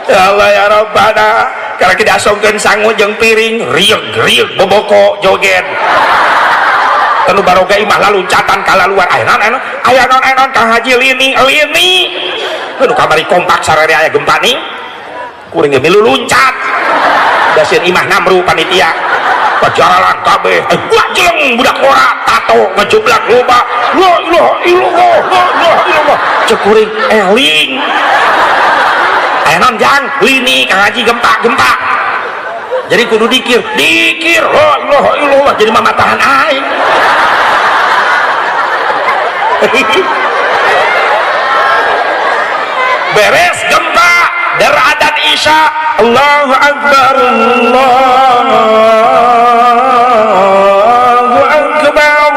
Ya Allah ya Rabbana, karena kita asongkeun sangu jeung piring rieg boboko joget tanu baroga imah laluncatan kalaluar aya non Kang Haji lini aduh kamari kompak sarere aya gempa nih kuring ge milu luncat dasieun imah namru panitia pajalan kabeh gua jeleng budak ora tato ngejublak loba la ilaha illallah cek kuring eling aya non jang lini Kang Haji gempa jadi kudu dikir la ilaha illallah jadi mamatahan aing beres gempa deradat isya Allahu Akbar Allahu Akbar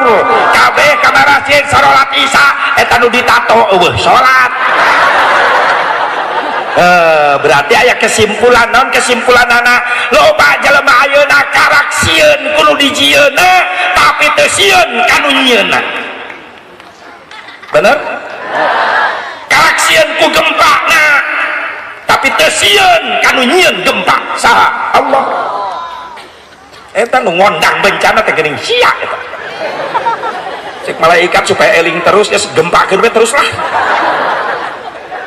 kabeh kamarasieun sarolat isya eta nu ditato eueuh salat berarti aya kesimpulan non kesimpulanana loba jelema ayeuna karaksieun kudu dijieuna tapi teu sieun kanu nyieunna bener karaksieun ku gempana tapi teu sieun kanu nyieun gempa saha Allah eta nu ngondang bencana teh geuning sia eta cek malaikat supaya eling terus ya gempa keur terus lah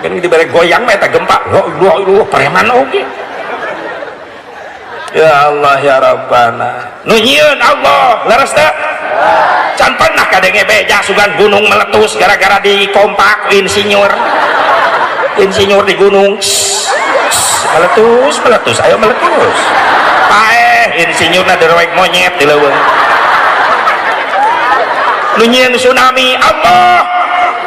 kan dibere goyang mah eta gempa lo preman oge ya Allah ya Rabbana nu nyieun Allah leres teh can pernah kadenge beja sugan gunung meletus gara-gara dikompak insinyur di gunung meletus ayo meletus paeh insinyurna derwek monyet di leuweung nu nyieun tsunami Allah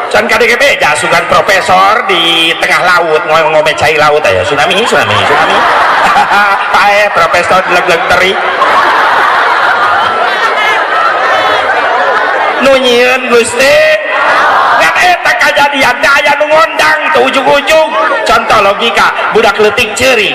can kadenge beja sugan profesor di tengah laut ngombe cai laut aya tsunami paeh profesor leg-leg teri nu nyieun Gusti ngan eta kajadian aya nu ngondang teu ujug-ujug contoh logika budak leutik ceurik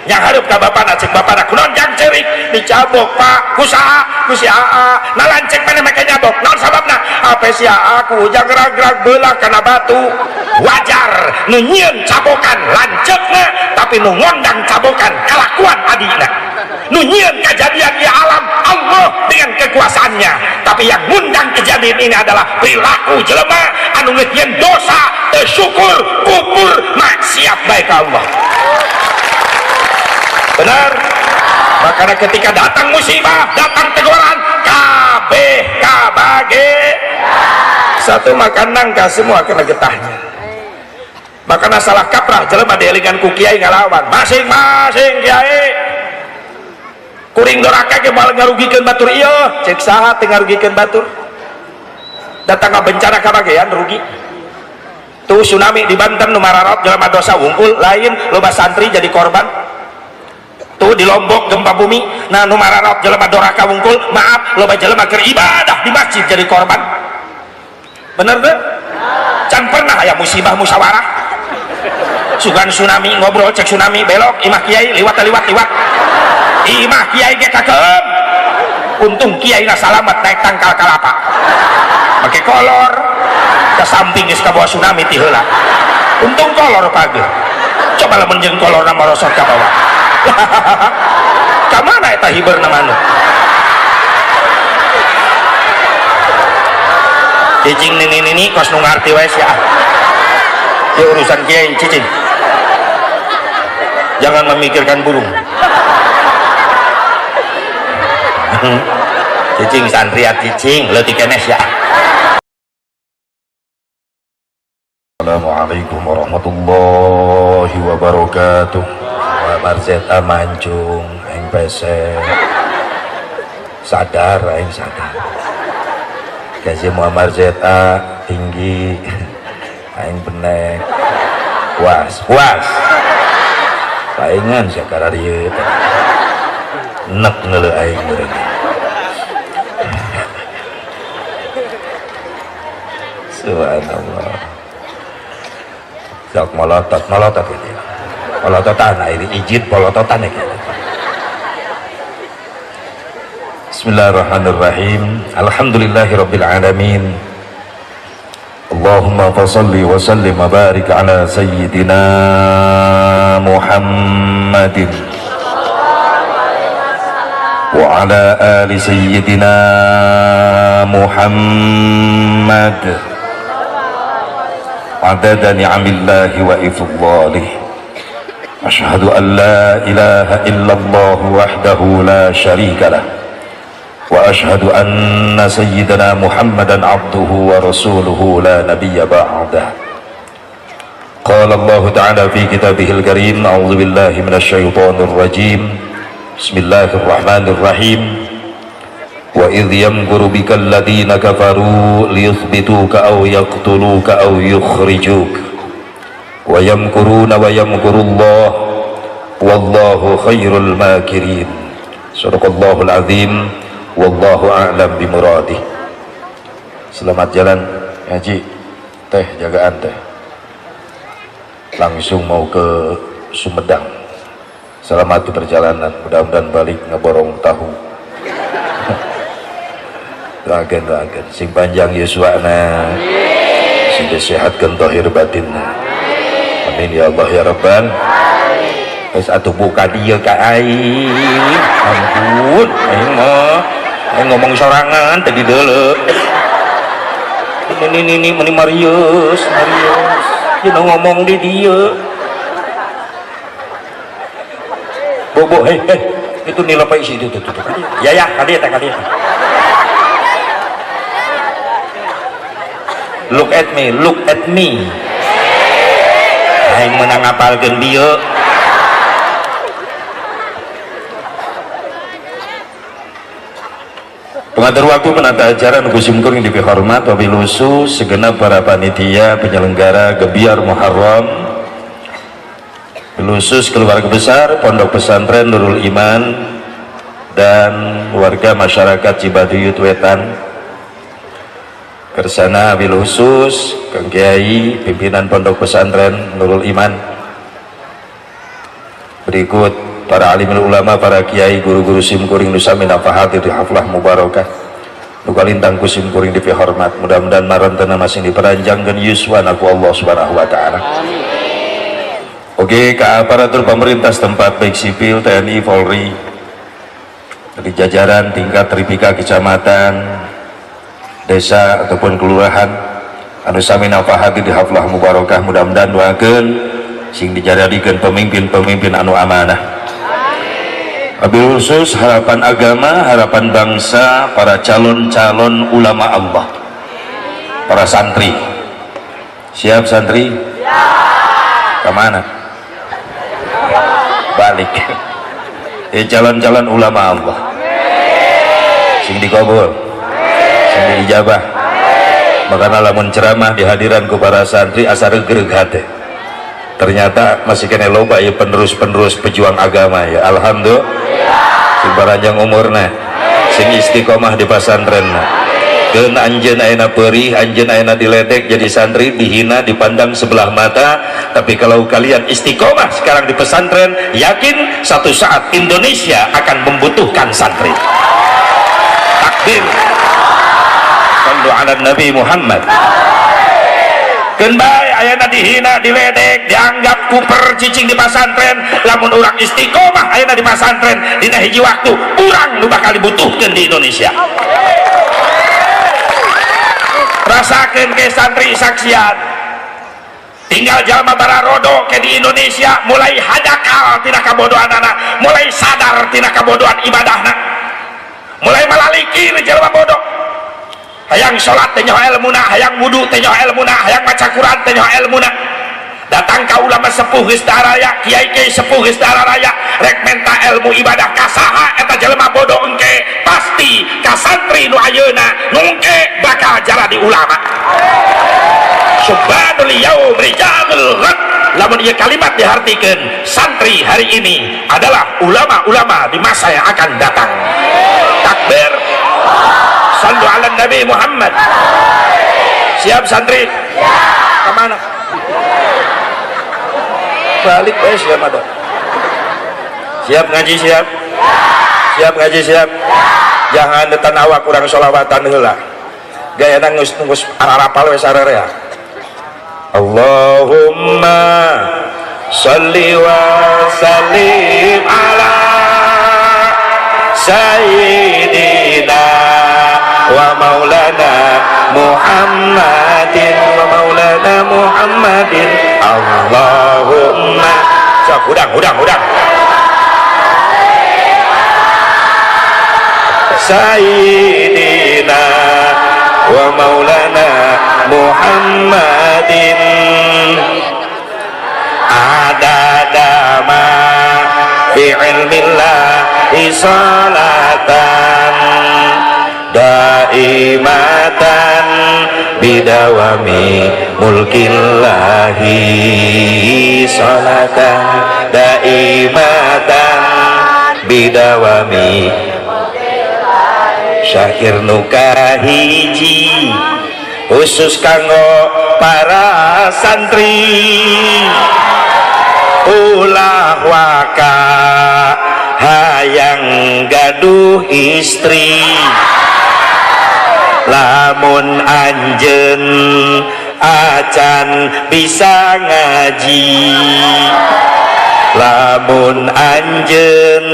yang hareup ka bapana cek bapana kunaon jang ceurik dicabok Pak kusaha ku si AA nalancek mana make nyabok naon sababna ape si AA ku ujang gerag-gerag beulah kana batu wajar nu nyieun cabokan lanceukna tapi nu ngondang cabokan kalakuan adina nu nyieun kejadian di alam Allah dengan kekuasaannya tapi yang ngundang kejadian ini adalah perilaku jelema anu geus nyieun dosa teu syukur kufur maksiat baik Allah benar makanya ketika datang musibah datang teguran kabeh kabage satu makan nangka semua kena getahnya makanya salah kaprah jelema dielingan ku kiai ngalawan masing-masing kiai kuring doraka ge moal ngarugikeun batur ieu cek saha teu ngarugikeun batur datang bencana kabagean rugi tuh tsunami di Banten nu mararot jelema dosa wungkul lain loba santri jadi korban tuh di Lombok gempa bumi nah nu mararot jelema doraka wungkul maaf loba jelema keur ibadah di masjid jadi korban bener deh can pernah aya musibah musyawarah sugan tsunami ngobrol cek tsunami belok imah kiai liwat imah kiai ge kakeum untung kiai na salamet naik tangkal kalapa make kolor ke samping geus kabawa tsunami ti heula untung kolor page coba lamun jeung kolorna marosot ka bawah ka mana eta hibeurna manuk cicing nini kos nu ngarti wae sia ieu urusan kiai cicing jangan memikirkan burung cicing santri cicing leutik keneh ya. Assalamualaikum warahmatullahi wabarakatuh. Marzeta mancung aing pese sadar aing sadar kasih Muhammad Zeta tinggi aing benek puas paingan sakara dieu nek ngeuleuh aing meureun subhanallah sok molotot gitu polototan ini izin polototan ya. Bismillahirrahmanirrahim. Alhamdulillahirabbil alamin. Allahumma shalli wa sallim wa barik ala sayyidina محمد وعلى آل سيدنا محمد عدد نعم الله وإفضاله. أشهد أن لا إله إلا الله وحده لا شريك له وأشهد أن سيدنا محمدا عبده ورسوله لا نبي بعده. قال الله تعالى في كتابه الكريم: أعوذ بالله من الشيطان الرجيم، بسم الله الرحمن الرحيم. وإذ يمكر بك الذين كفروا ليثبتوك أو يقتلوك أو يخرجوك ويمكرون ويمكر الله والله خير الماكرين. صدق الله العظيم. Wallahu a'lam bimuradih. Selamat jalan ngaji teh, jagaan teh, langsung mau ke Sumedang. Selamat di perjalanan, mudah-mudahan balik ngeborong tahu. Doakan sing panjang yuswana, sing disehatkan zahir batinna. Amin ya Allah ya Rabbal. Wis atuh buka dia ka aing. Ampun, aing mah ngomong sorangan tadi deuleu. Ini Marius. Dia ngomong di dia. Bobo, itu nilai apa isi itu tuh. Ya, kali eta. Look at me. Aing menang ngapalkeun dia. Pengatur waktu penata acara Nugusim Kuring dihormat wabil khusus segenap para panitia penyelenggara Gebiar Muharram, khusus keluarga besar Pondok Pesantren Nurul Iman dan warga masyarakat Cibaduyut Wetan. Kersana wabil khusus Kang Kiai pimpinan Pondok Pesantren Nurul Iman. Berikut para alimul ulama, para kiai, guru-guru simkuring nusami nafahati di haflah mubarakah nukalintang kusim kuring dipihormat. Mudah-mudahan marantana masing diperanjangkan yuswana ku Allah subhanahu wa ta'ala. Oke, ke aparatur pemerintah setempat baik sipil, TNI, Polri, dari jajaran tingkat tripika kecamatan, desa ataupun kelurahan anu sami nafahati di haflah mubarakah. Mudah-mudahan doakeun sing dijadikan pemimpin-pemimpin anu amanah. Wabil khusus harapan agama, harapan bangsa, para calon-calon ulama Allah, para santri. Siap santri? Ya. Kemana? Balik. Calon-calon ulama Allah. Sing dikabul, sing diijabah. Makanya lamun ceramah di hadiran ku para santri asa regreg hate. Ternyata masih kena loba ya penerus pejuang agama ya. Alhamdulillah. Sing paranjang umurna, sing istiqomah di pesantrenna. Keun anjeun ayeuna peurih, anjeun ayeuna diledek jadi santri, dihina, dipandang sebelah mata. Tapi kalau kalian istiqomah sekarang di pesantren, yakin satu saat Indonesia akan membutuhkan santri. Takbir. Sallu ala Nabi Muhammad. Kenbai ayana dihina, diledek, dianggap kuper cicing di pesantren. Lamun orang istiqomah ayana di pesantren, dina hiji waktu urang nu bakal dibutuhkeun di Indonesia. Rasakeun ke santri saksian, tinggal jalma bararodo ke di Indonesia mulai hadakal tina kabodohanana, mulai sadar tina kabodohan ibadahna, mulai malalikir jalma bodoh. Hayang sholat teh nyoh ilmuna, hayang wudu teh nyoh ilmuna, hayang maca Quran teh nyoh ilmuna. Datang ka ulama sepuh geus daraya, kiai-kiai sepuh geus daraya, rek menta ilmu ibadah ka saha eta jelema bodoh engke, pasti ka santri nu ayeuna nu engke bakal jalani ulama. Subhanul yaum rijalul ghad. Lamun ieu kalimat dihartikeun, santri hari ini adalah ulama-ulama di masa yang akan datang. Takbir. Sallu ala Nabi Muhammad. Siap santri? Ya. Kemana? Balik siap ada. Siap ngaji siap? Ya. Siap ngaji siap? Ya. Jangan detan awak kurang sholawatan heula. Gaya nanggus ararapal we sararea. Allahumma salli wa sallim ala sayyidina wa maulana Muhammadin wa maulana Muhammadin Allahumma sok hudang sayyidina wa maulana Muhammadin adadama fi ilmillahi salatan daimatan bidawami mulkillahi salatan daimatan bidawami syakir nuka hiji khusus kanggo para santri ulah waka hayang gaduh istri lamun anjen acan bisa ngaji lamun anjen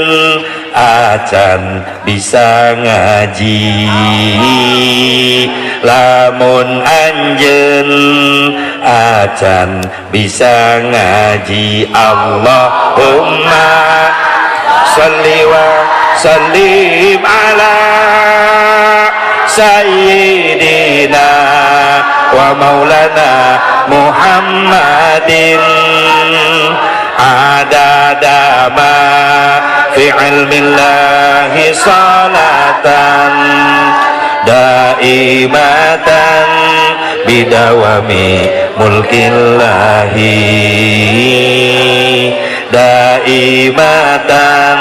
acan bisa ngaji lamun anjen acan bisa ngaji Allahumma sholli wa sallim ala sayyidina wa maulana Muhammadin adadama fi ilmillahi salatan daimatan bidawami mulkillahi daimatan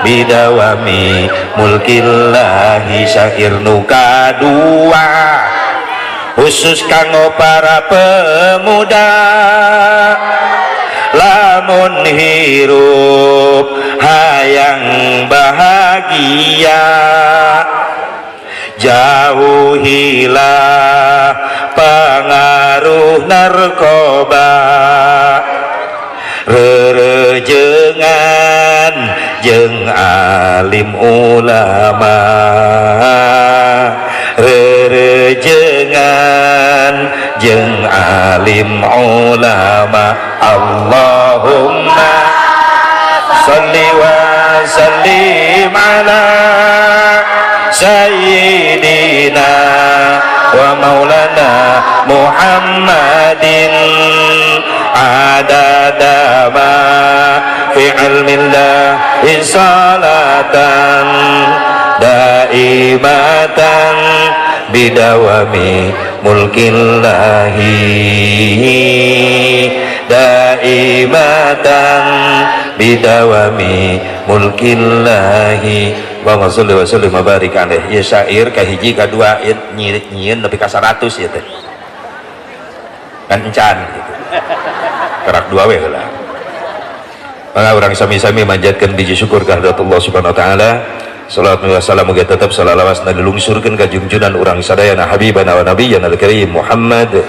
bidawami mulkillahi syair nuka dua khusus kanggo para pemuda lamun hirup hayang bahagia jauhilah pengaruh narkoba rerejengan jeung alim ulama rerejengan jeung alim ulama Allahumma sholli wa sallim ala sayyidina wa maulana Muhammadin adadama fi ilmillahi salatan daimatan bidawami mulkillahi daimatan bidawami mulkillahi Allahumma sholli wa sallim wa barik alaihi ya syair kahiji kadua nyieun nepi ka 100 ya teh kan encan gitu kerak dua we heula maka urang sami-sami manjatkeun biji syukur ka Allah subhanahu wa taala salatu wa salam muga tetep salawasna dilungsurkeun ka junjunan urang sadayana habibana wa nabiyyana al-karim Muhammad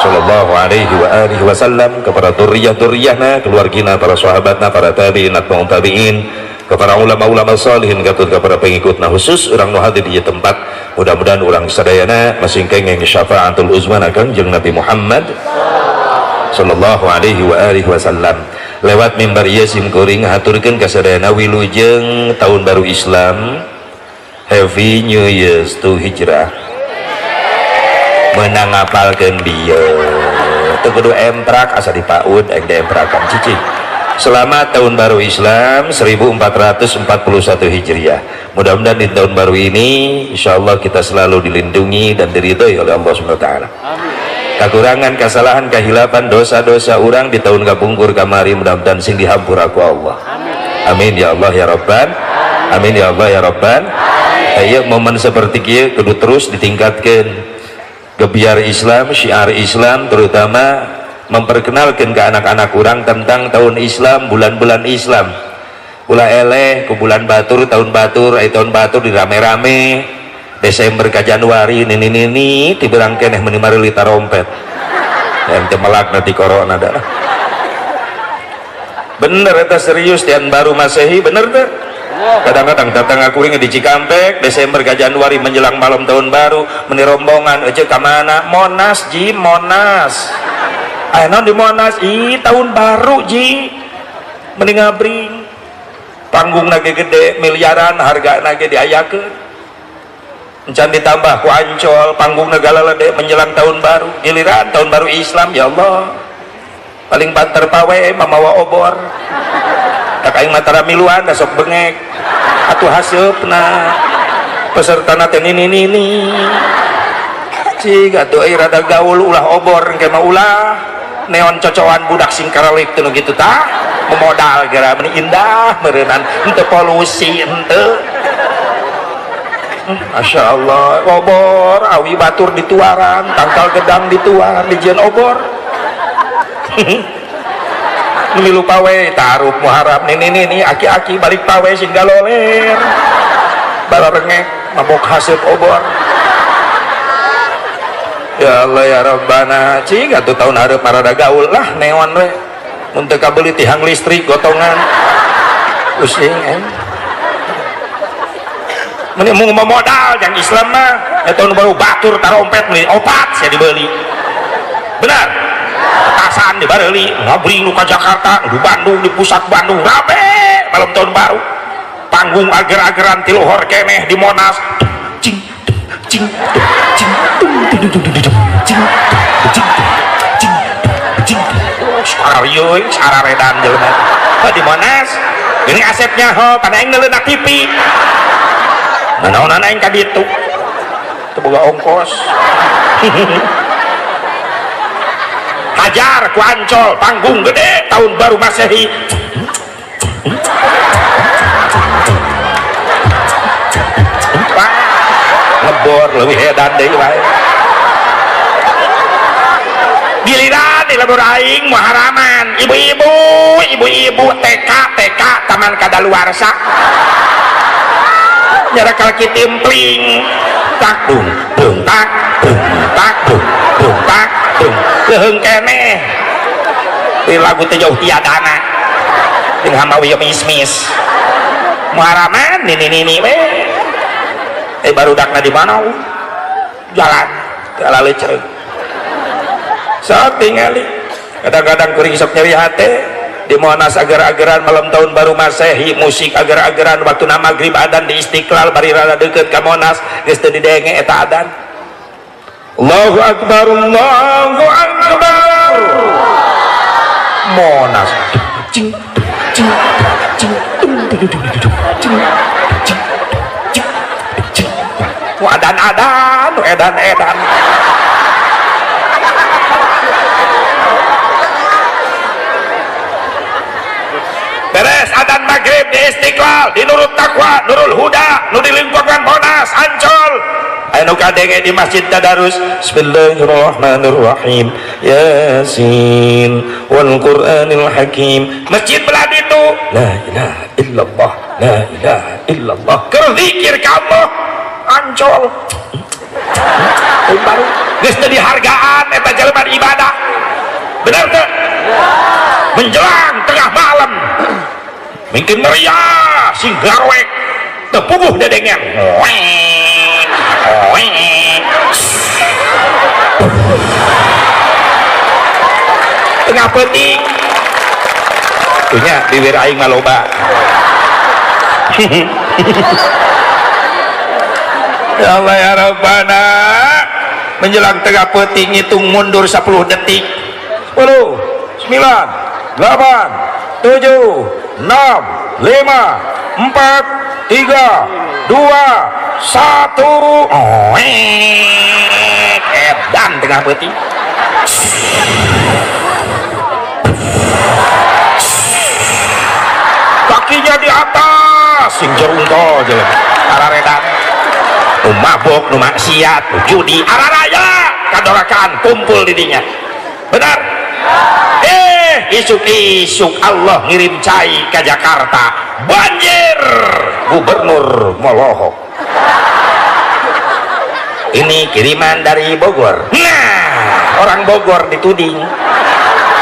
sallallahu alaihi wa alihi wasallam kepada dzurriyyah-dzurriyyahna keluargina para sahabatna para tabi'in atba'ut tabi'in kepada ulama-ulama salihin katut kepada pengikutna khusus urang nu hadir di tempat mudah-mudahan urang sadayana masing kenging syafaatul uzma kangjeng Nabi Muhammad sallallahu alaihi wa alihi wasallam lewat mimbar ieu simkuring haturkeun ka sadayana wilujeng tahun baru Islam Happy New Year to Hijrah menang ngapalkeun bieu teu kudu emprak asa dipaud aing diemprakan cicing selamat tahun baru Islam 1441 Hijriah mudah-mudahan di tahun baru ini insyaallah kita selalu dilindungi dan diridhoi oleh Allah Subhanahu wa taala kekurangan, kesalahan, kehilapan, dosa-dosa orang di tahun kapungkur kamari mudah-mudahan sing dihampura ku Allah amin ya Allah ya Rabban amin ya Allah ya Rabban ayo momen seperti kieu kudu terus ditingkatkan gebiar Islam, syiar Islam terutama memperkenalkan ke anak-anak orang tentang tahun Islam, bulan-bulan Islam ulah eleh ke bulan batur, tahun batur, tahun batur di rame-rame Desember ke Januari nini tiberang keneh menimari lita rompet yang temelak nanti corona dah bener eta serius dan baru Masehi bener tuh. Kadang-kadang datang aku ingat di Cikampek Desember ke Januari menjelang malam tahun baru meni rombongan aja ke mana Monas Ji Monas ayeuna di Monas tahun baru Ji mending ngabring panggung nage gede miliaran harga nage diayakeun encan ditambah ku Ancol panggung negala lede menjelang tahun baru giliran tahun baru Islam ya Allah paling banter pawe mamawa obor tak aing matara miluan da sok bengek atuh haseupna pesertana teh nini cing atuh ai rada gaul ulah obor engke mah ulah neon cocokan budak singkaralik teh gitu tah memodal gara meni indah meureunnan henteu polusi henteu Masya Allah obor awi batur dituaran tangkal gedang dituar dijieun obor milu pawe taruh muharap ini aki-aki balik pawe sehingga loler bala rengek mabok hasib obor ya Allah ya Rabbana cing atuh tahun hareup marada gaul lah neon we mun teu kabeli tihang listrik gotongan pusing meni mau modal yang Islam mah tahun baru batur tarompet beli opat saya dibeli benar tasan di Bareli ngabring lu ke Jakarta di Bandung di pusat Bandung rabe malam tahun baru panggung ager-ageran tiluhur keneh di Monas cing cing cing sararyeuy sararedan jelema di Monas ini asepnya ho kana aing neuleuna TV naon aing ka ditu teu boga ongkos hajar ku Ancol panggung gede tahun baru Masehi ngebor leuwih edan deui wae giliran di lebur aing muharaman ibu-ibu TK taman kadaluarsa nyara kalki timpling tak dung dung tak dung tak dung dung tak dung leheung keneh di lagu teh jauh tiadana jeung hamawi mismis muharaman nini we barudakna di mana jalan teu leuceug sok tingali kadang-kadang kuring sok nyeri hate di Monas ager-ageran malam tahun baru Masehi musik ager-ageran waktu na magrib adan di Istiqlal bari rada deukeut ka Monas geus teu didenge eta adan Allahu Akbar Allahu Akbar Monas cing cing cing cing adan-adan edan-edan beres adan maghrib di Istiqlal di Nurul Taqwa Nurul Huda nu di lingkungan Monas Ancol anu kadenge di Masjid Tadarus Bismillahirrahmanirrahim Yasin wal Qur'anil Hakim masjid belah itu la ilaha illallah la ilaha illallah keur zikir ka Allah Ancol baru geus teu dihargaan eta jelema ibadah bener teu menjelang tengah malam mungkin meriah sing garwek tepuguh dedengan tengah penting tuhnya bibir aing maloba ya Allah ya Rabbana menjelang tengah penting hitung mundur 10 detik 10 9 8 7 6 5 4 3 2 1 edan tengah peuting kakinya di atas sing jerungko jelema araredan nu mabok nu maksiat nu judi araraya kadorakan kumpul di dinya benar isuk-isuk Allah ngirim cai ke Jakarta banjir gubernur molohok ini kiriman dari Bogor nah orang Bogor dituding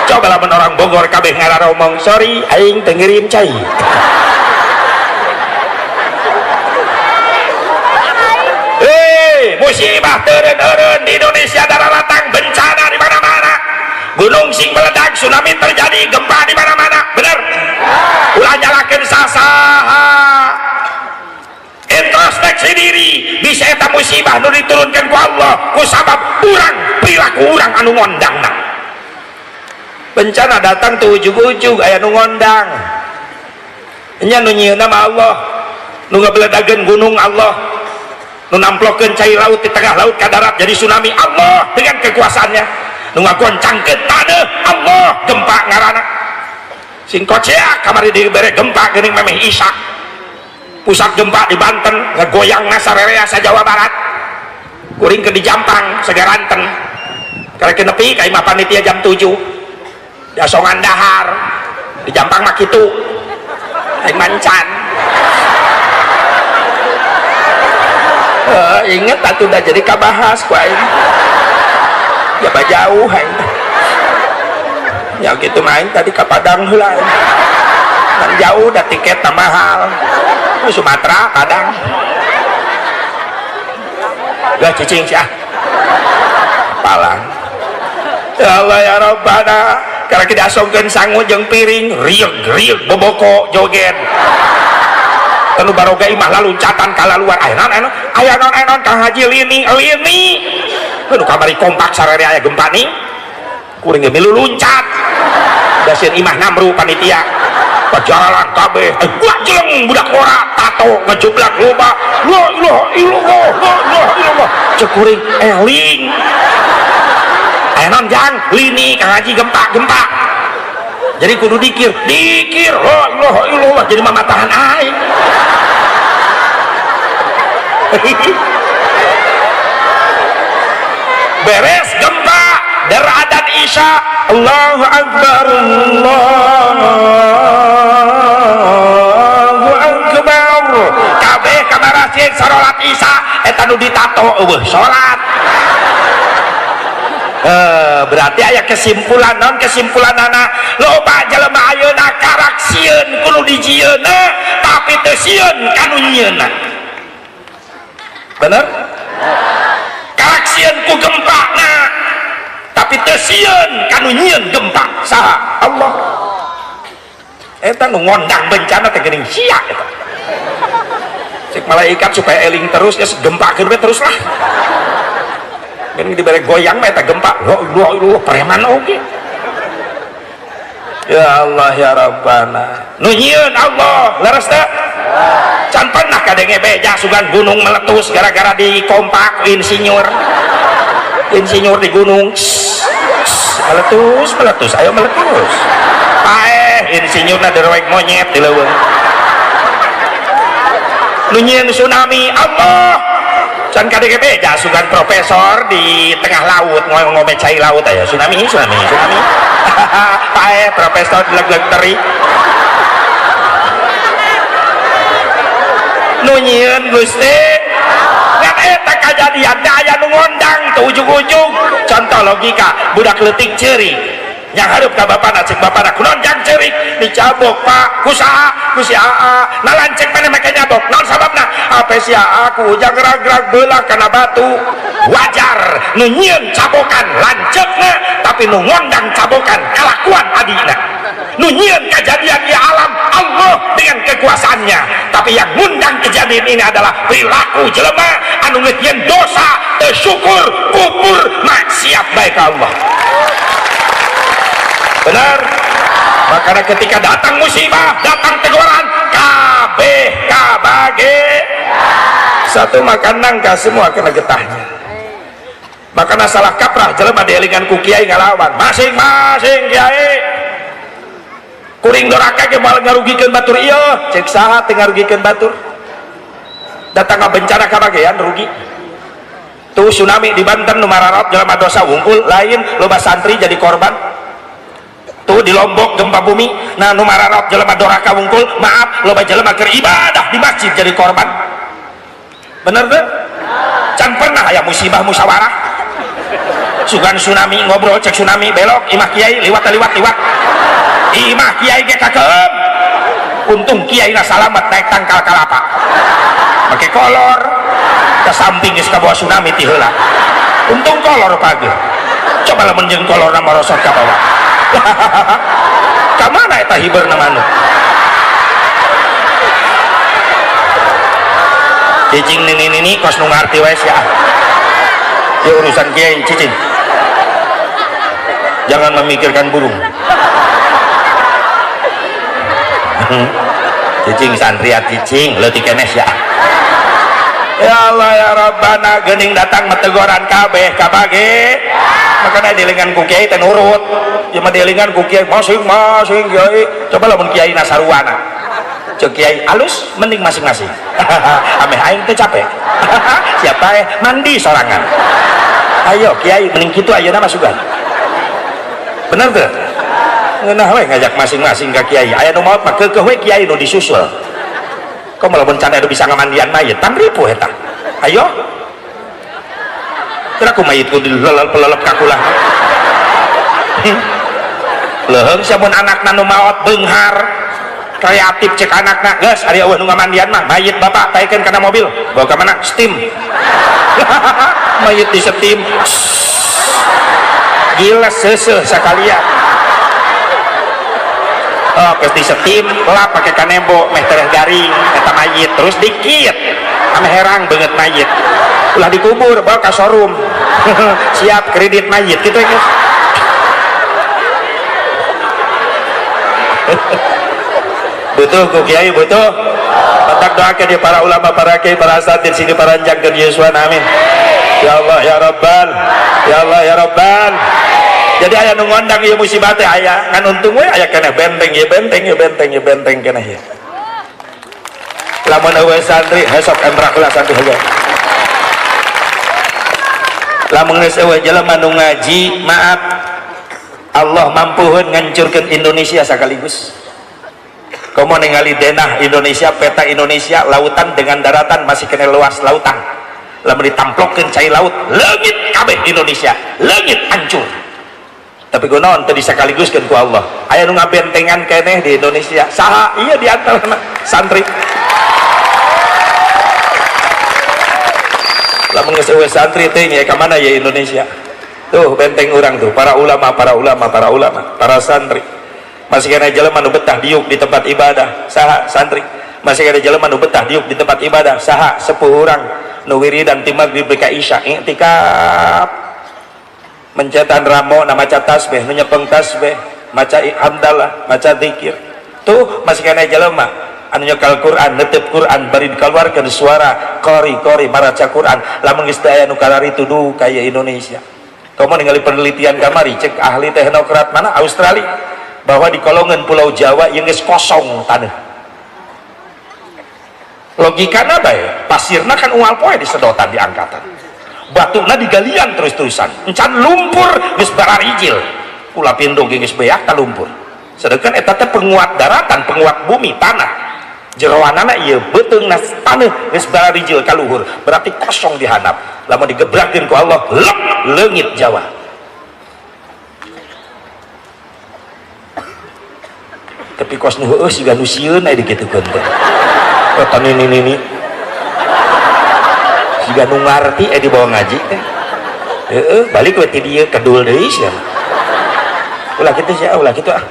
coba lamun orang Bogor kabeh ngararomong sorry aing teu ngirim cai. Musibah teureun-eureun di Indonesia, daratan bencana di mana-mana, gunung sing meledak, tsunami terjadi, gempa di mana-mana, bener? Ulah nyalakeun sasaha, introspeksi diri, bisa eta musibah nu diturunkeun ku Allah ku sabab urang perilaku urang anu ngondangna. Bencana datang teu ujug-ujug aya nu ngondang, nya nu nyieun nama Allah, nu ngabeledageun gunung Allah, nu namplokeun cai laut di tengah laut ka darat jadi tsunami Allah dengan kekuasaannya, nu ngagoncangkeun taneuh Allah, gempa ngaranna sing kocea kamari dibere gempa geuning memeh Isa, pusat gempa di Banten ngagoyangna sarerea sa Jawa Barat, kuring ke di Jampang segaranten karek nepi ka imah panitia jam 7 dasongan dahar di Jampang mah kitu aing mancan. Ingat atuh udah jadi kabahas ku aing ya jauh aing ya gitu main tadi ke Padang heula kan jauh dah tiket mahal Sumatera Padang gak cicing sih palang ya Allah ya Rabbana karena kita asongkeun sangu jeung piring rieg boboko joget tanu baroga imah laluncatan kala luar aya non Kang Haji lini aduh kamari kompak sarere aya gempa nih kuring ge milu luncat dasieun imah namru panitia pajalan kabeh gua jeleng budak ora tato ngejublak loba la ilaha illallah cek kuring eling aya non jang lini Kang Haji gempa jadi kudu dikir la ilaha illallah jadi mamatahan aing. Beres gempa deradat Isya Allahu Akbar kabeh kamarasin salat Isya eta nu ditato eueuh salat. Berarti aya kesimpulan non kesimpulanana loba jelema ayeuna karak sieun kudu dijieuna tapi teu sieun kanu nyieunna bener karak sieun ku gempa na tapi teu sieun kanu nyieun gempa saha Allah eta nu ngondang bencana teh geuning sia eta cek malaikat supaya eling terus ya gempa keur terus lah ini diberi goyang mah eta gempa lo preman oge ya Allah ya Rabbana nu nyieun Allah leres teh can pernah kadenge beja sugan gunung meletus gara-gara dikompak insinyur di gunung meletus ayo meletus insinyurna derwek monyet di leuweung nu nyieun tsunami Allah can kadege beja sugan profesor di tengah laut ngome cai laut aya tsunami pae profesor leg-leg teri nu nyieun Gusti ngan eta kajadian teh aya nu ngondang teu ujug-ujug contoh logika budak leutik ceurik yang hareup ka bapana cek bapana kunaon jang ceurik dicabok Pak kusaha ku si AA nah lancek mana make nyabok naon sababna ape si AA ku ujang gerag-gerag beulah kana batu wajar nu nyieun cabokan lanceukna tapi nu ngondang cabokan kalakuan adina nu nyieun kejadian di alam Allah dengan kekuasaannya tapi yang ngundang kejadian ini adalah perilaku jelema anu ngeujeun dosa teu syukur kufur maksiat baik Allah benar makanya ketika datang musibah datang teguran kabeh kabage satu makan nangka semua kena getahnya makanya salah kaprah jelema dielingan ku kiai ngalawan masing-masing kiai kuring doraka ge moal ngarugikeun batur ieu cek saha teu ngarugikeun batur datang bencana kabagean rugi tuh tsunami di Banten nu mararot jelema dosa wungkul lain loba santri jadi korban tuh di Lombok gempa bumi nah nu mararot jelema doraka wungkul maaf loba jelema keur ibadah di masjid jadi korban bener teh can pernah aya musibah musyawarah sugan tsunami ngobrol cek tsunami belok imah kiai liwat imah kiai ge kagem untung kiai na salamet naik tangkal kalapa make kolor ke samping geus kabawa tsunami ti heula untung kolor pagi coba lamun jeung kolor nama rosot ka bawah ka mana eta hibeurna manuk cicing nini kos nu ngarti wae sia ya urusan kiai cicing jangan memikirkan burung cicing santri cicing leutik keneh ya Allah ya Rabbana geuning datang metegoran kabeh kabage makanya dielingan ku kiai teh nurut ya mah dielingan ku kiai masing-masing kiai coba lamun kiai na saruana cek kiai alus mending masing-masing ameh aing teh capek siapa mandi sorangan ayo kiai mending kitu ayeuna mah sugan bener tuh ngeunah we ngajak masing-masing ka kiai aya nu maot mah keukeuh we kiai nu disusul kok lamun can anu bisa ngamandian mayit tan ripuh eta ayo teu ku mayit ku dilelep ka kulah leuheung samun anakna nu maot beunghar kreatif cek anakna geus ari eueuh nu ngamandian mah mayit bapak taikeun kana mobil bawa ka mana steam mayit di steam gila seuseuh sakalian oh geus di steam lap pake kanebo meh tereh garing eta mayit terus dikit ame herang beungeut mayit ulah dikubur bawa ka showroom siap kredit mayit kitu geus butuh ku kiai butuh matak doakeun di para ulama para kiai para asatid sini para jangkeun Yesuan amin ya Allah ya Rabbal ya Allah ya Rabbal jadi aya nu ngondang ieu musibah teh aya ngan untung we aya keneh benteng ya benteng keneh ya lamun eueuh santri hesok embrak ulah santri heula lamun geus eueuh jelema nu ngaji maaf Allah mampuheun ngancurkeun Indonesia sakaligus. Kamu ningali denah Indonesia, peta Indonesia, lautan dengan daratan masih kena luas lautan. Lamun ditamplokeun cai laut, leungit kabeh Indonesia, leungit hancur. Tapi kunaon teu disakaliguskeun ku Allah. Aya nu ngabentengan keneh di Indonesia. Saha? Iya di antarana santri. Lamun geus eueuh santri teh nya ka mana ya Indonesia? Tuh benteng urang tuh, para ulama, para santri. Masih kena jelema nu betah diuk di tempat ibadah saha santri masih kena jelema nu betah diuk di tempat ibadah saha sepuh urang nu wiridan ti maghrib ka isya iktikaf mencetan ramo na maca tasbih nu nyepeng tasbih maca hamdalah maca zikir tuh masih kena jelema anu nyekal Quran netep Quran bari dikeluarkeun suara qori maraca Quran lamun geus teu aya nu kalaritu duh kaya Indonesia kamu ningali penelitian kamari cek ahli teknokrat mana Australia bahwa di kolongan Pulau Jawa yang geus kosong tanah logikana bae pasirna kan ual poe di sedotan di angkatan batuna digalian terus-terusan encan lumpur geus bararijil ulah pindo geus beak ka lumpur sedangkan eta teh penguat daratan penguat bumi tanah jeroanana ieu beuteungna tanah geus bararijil ka luhur berarti kosong dihandap lamun digebrakeun ku Allah lep leungit Jawa. Tapi kos nu heueuh siga nu sieun aya digitukeun teh. Eta nini siga nu ngarti aya dibawa ngaji teh. Heeh, balik we ti dieu kedul deui sia. Ulah kitu sia, ulah kitu ah.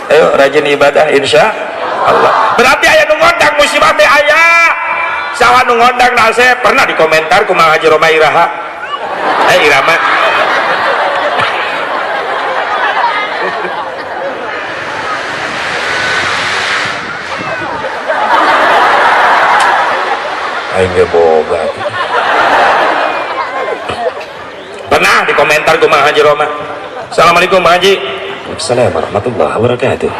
Ayo rajin ibadah insya Allah. Berarti aya nu ngondang musibah teh aya. Saha nu ngondang nase pernah dikomentar ku Mang Haji Roma Iraha. Irama. Aing ge boga. Pernah di komentar ku Mang Haji Roma. Assalamualaikum Mang Haji. Waalaikumsalam warahmatullahi wabarakatuh.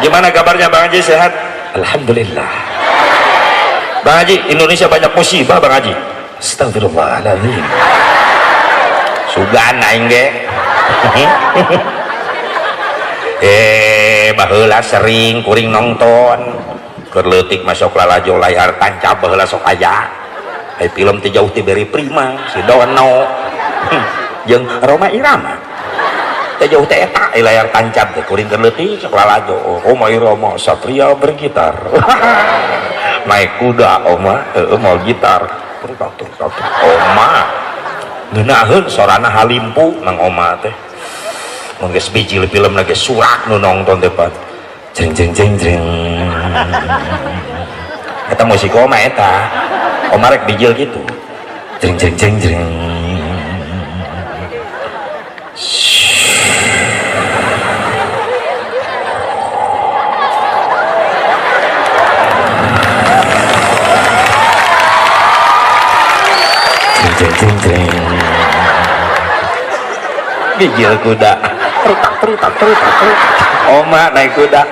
Gimana kabarnya Bang Haji, sehat? Alhamdulillah. Bang Haji, Indonesia banyak musibah Bang Haji. Astagfirullahaladzim. Sugan aing ge. Baheula sering kuring nonton. Kerleutik masuk lalajo layar tancap baheula sok aya film teh jauh teh beri prima si Dono jeung Roma Irama teh jauh teh eta layar tancap teh kuring keur leutik sekolah lajo Roma Irama Satria bergitar naik kuda oma mau gitar oma ngeunaheun sorana halimpu nang oma teh mun geus biji film lagi surak nu nongton teh pan jeng jeng jeng jeng eta musik oma eta oma rek bijil gitu jeng jeng jeng jeng jeng jeng jeng bijil kuda terutak oma naik kuda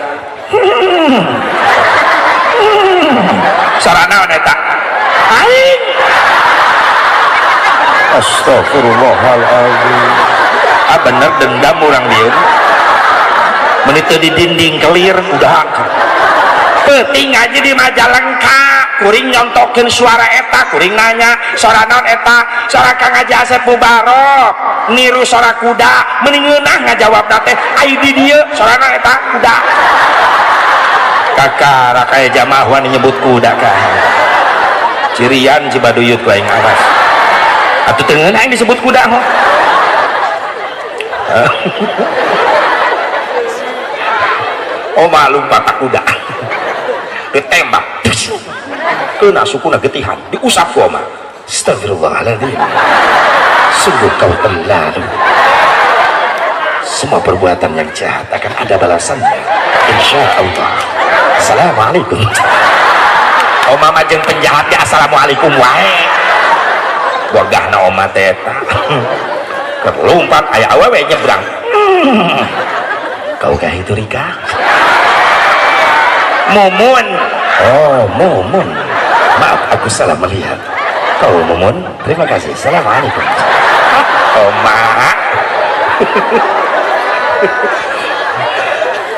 sarana eta aing astagfirullahaladzim bener dendam orang dia menit di dinding kelir udah penting aja di Majalengka kuring nyontokin suara eta kuring nanya suara non eta suara Kang Haji Asep Mubarok niru suara kuda mendingeunah ngajawab nate ayo di dia suara non eta kuda kakak rakai jamahwan nyebut kuda kah cirian Cibaduyut lain aras atau tengen yang disebut kuda ho oh malum patah kuda ditembak kena sukuna getihan diusap ku oma astagfirullahaladzim sungguh kau terlalu semua perbuatan yang jahat akan ada balasannya insya Allah. Assalamualaikum oma majeng penjahat ya assalamualaikum wae gogahna oma teta kerlumpat aya awewe nyebrang kau kah itu Rika Mumun oh Mumun maaf aku salah melihat kau Mumun terima kasih assalamualaikum oma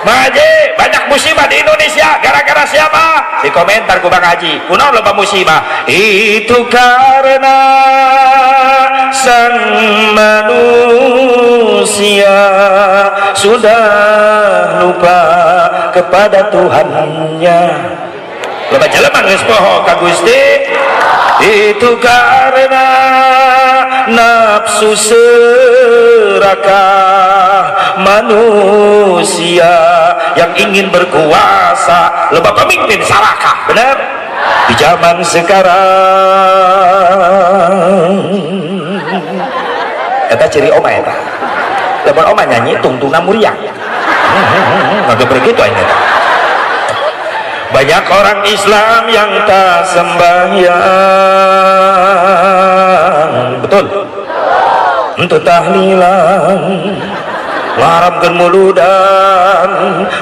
Maji banyak musibah di Indonesia gara-gara siapa? Di komentar ku Bang Haji kunaon loba musibah itu karena sang manusia sudah lupa kepada Tuhannya loba jelema geus poho ka Gusti itu karena nafsu serakah manusia yang ingin berkuasa loba pemimpin sarakah bener di zaman sekarang eta ciri oma eta lamun oma nyanyi tungtungna muriang agak begitu aja banyak orang Islam yang tak sembahyang betul untuk tahlilan ngaharamkeun muludan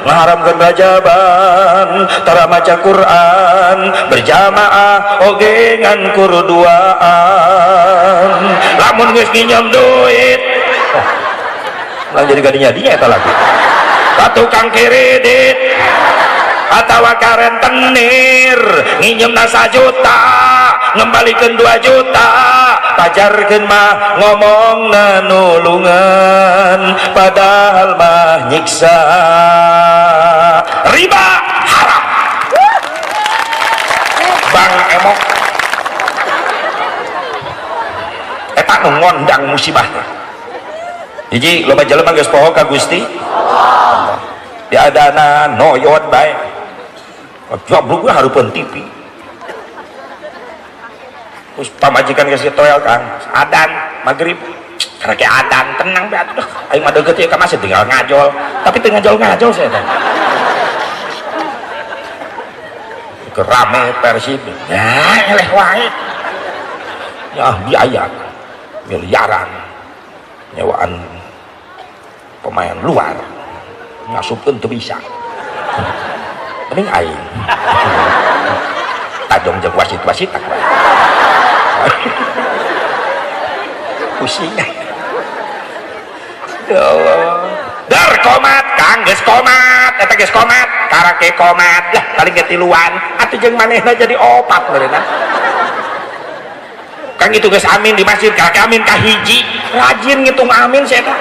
ngaharamkeun rajaban tara maca Quran berjamaah oge ngan kuruduaan lamun geus nginjem duit lang jadi gadinya eta lagi ka tukang kredit atawa ka rentenir nginjemna 1 juta ngembalikan 2 juta pajarkeun mah ngomongna nulungan padahal mah nyiksa riba haram Bang Emok eta nu ngondang musibahna hiji loba jelema geus poho ka Gusti diadana noyot bae jobluk hareupeun TV terus pamajikan kasih toel kan adan maghrib karena kayak adan tenang be atuh aing mah deukeut ieu ka masjid tinggal ngajol tapi teu ngajol saya teh kerame Persib ya eleh wae ya biaya miliaran nyewaan pemain luar ngasupkeun teu bisa mending aing tajong jeung wasit-wasit tak wae pusing ya Allah dar komat kang geus komat eta geus komat karake komat lah paling getiluan atuh jeung manehna jadi opat meureunna Kang itu geus amin di masjid kaki amin kahiji rajin ngitung amin saya tak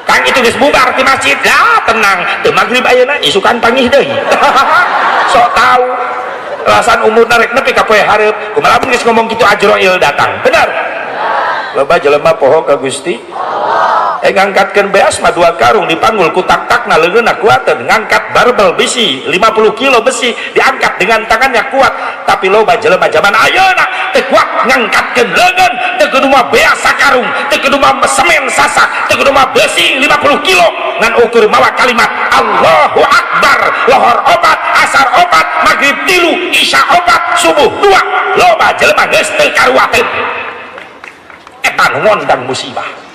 Kang itu geus bubar di masjid lah tenang teu magrib ayeuna isukan pangih deui sok tahu alasan umur narek nepi ka poe hareup kumaha mun geus ngomong kitu Ajroil datang bener loba jelema poho ka Gusti ngangkatkeun beas mah 2 karung dipanggul ku tak-takna leungeunna kuateun ngangkat barbel besi 50 kilo besi diangkat dengan tangannya kuat tapi loba jelema zaman ayeuna teu kuat ngangkatkeun leungeun teu kudu mah beas sakarung teu kudu mah semen sasak teu kudu mah besi 50 kilo ngan ukur mawa kalimat Allahu Akbar lohor obat asar obat maghrib 3 isya obat subuh 2 loba jelema geus teu karuateun eta nu ngondang musibah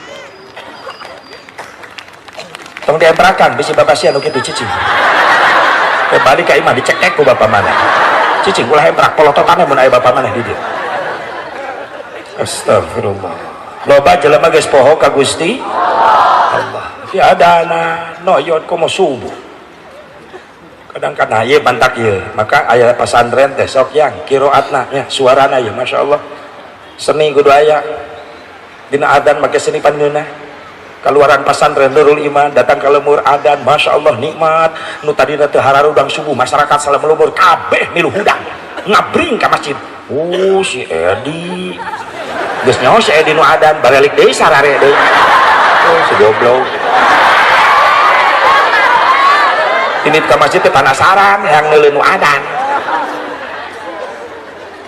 tong diemprakan bisi bapak sia nu kitu cicing balik ka imah dicekek ku bapak mana cicing ulah emprak polototannya mun aya bapak mana di dieu astagfirullah loba jelema geus poho ka Gusti Allah tiadana noyot komo subuh kadang-kadang ieu bantak ieu maka aya pesantren teh sok yang kiroatna nya suarana ieu masyaallah seni kudu aya dina adzan make seni pandeunna keluaran pesantren Nurul Iman datang ke lemur adan Masya Allah nikmat nu tadina teu hararudang subuh masyarakat salam lemur kabeh milu hudang ngabring ka masjid si Edi geus nyaho si Edi nu adan barelik deui sarare deui si goblok ini ke masjid teh panasaran yang neuleuh nu adan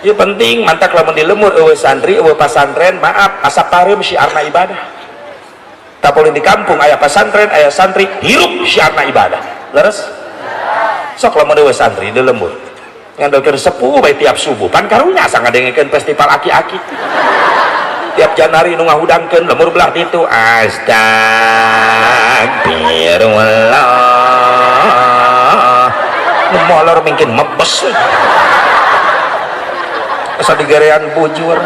ieu penting mantak lamun di lemur eueuh santri eueuh pasantren maaf asap pareum syiarna ibadah tapulin di kampung aya pesantren aya santri hirup syiarna ibadah leres sok lamun dewe santri di lembur ngandalkeun sepuh bae tiap subuh pan karunya asa ngadengekeun festival aki-aki tiap Janari nu ngahudangkeun lembur belah ditu astagfirullah nu molor mungkin mebes asa digarean bujur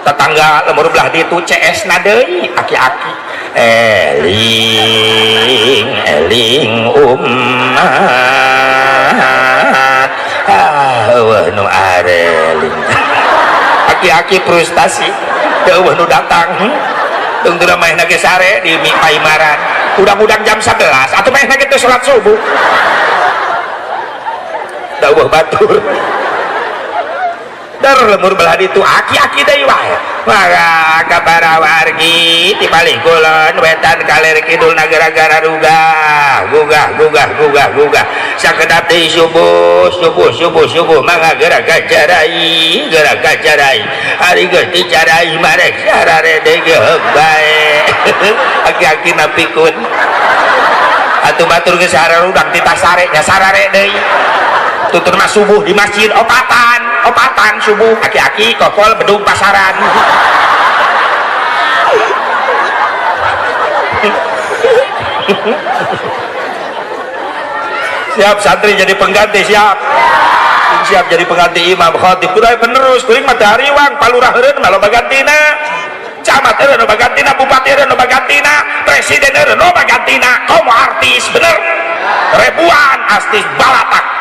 tetangga lemur belah ditu CS na deui aki-aki eling ummat eueuh nu areling aki-aki frustasi teu eueuh nu datang teu teu maehna ge sare di Paimaran udang-udang jam 11 atuh maehna ge teu salat subuh da eueuh batur dar lemur belah ditu aki-aki deui wae mara kabara wargi ti balik kulon wetan kaler kidul nagara-gara gugah sakedap deui subuh mangga gerak gajarai ari geus dicarai marek sarare deui geug bae aki-aki napikun atuh batur geus sararudang ti tasare nya sarare deui tuturna subuh di masjid opatan subuh aki-aki kokol bedung pasaran siap santri jadi pengganti siap jadi pengganti imam khatib kudu penerus kuring matahari wang palurah eureun mah loba gantina camat eureun loba gantina bupati eureun loba gantina presiden eureun loba gantina komo artis bener ribuan artis balatak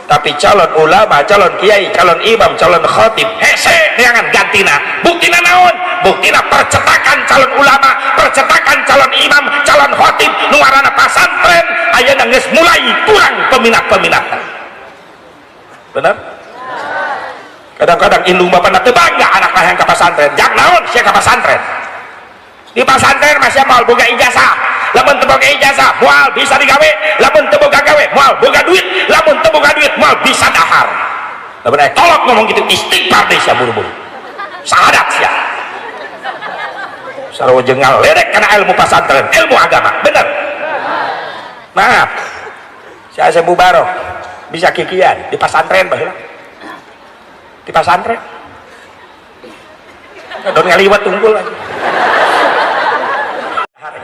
tapi calon ulama, calon kiai, calon imam, calon khatib hese neangan gantina buktina naon? Buktina percetakan calon ulama, percetakan calon imam, calon khatib nuarana pasantren ayeuna geus mulai kurang peminat-peminatna bener? Kadang-kadang indung bapana teu bangga anakna yang ka pasantren jak naon sia ka pasantren di pasantren masih mal boga ijazah lamun teu boga ijazah moal bisa digawe lamun teu boga gawe moal boga duit lamun teu boga duit moal bisa dahar lamun aya kolot ngomong gitu istighfar deui sia buru-buru sahadat sia sarua jengal lerek kana ilmu pasantren ilmu agama bener maaf sia Sebu Barok bisa kikian di pasantren baheula di pasantren don ngaliwat tunggul lagi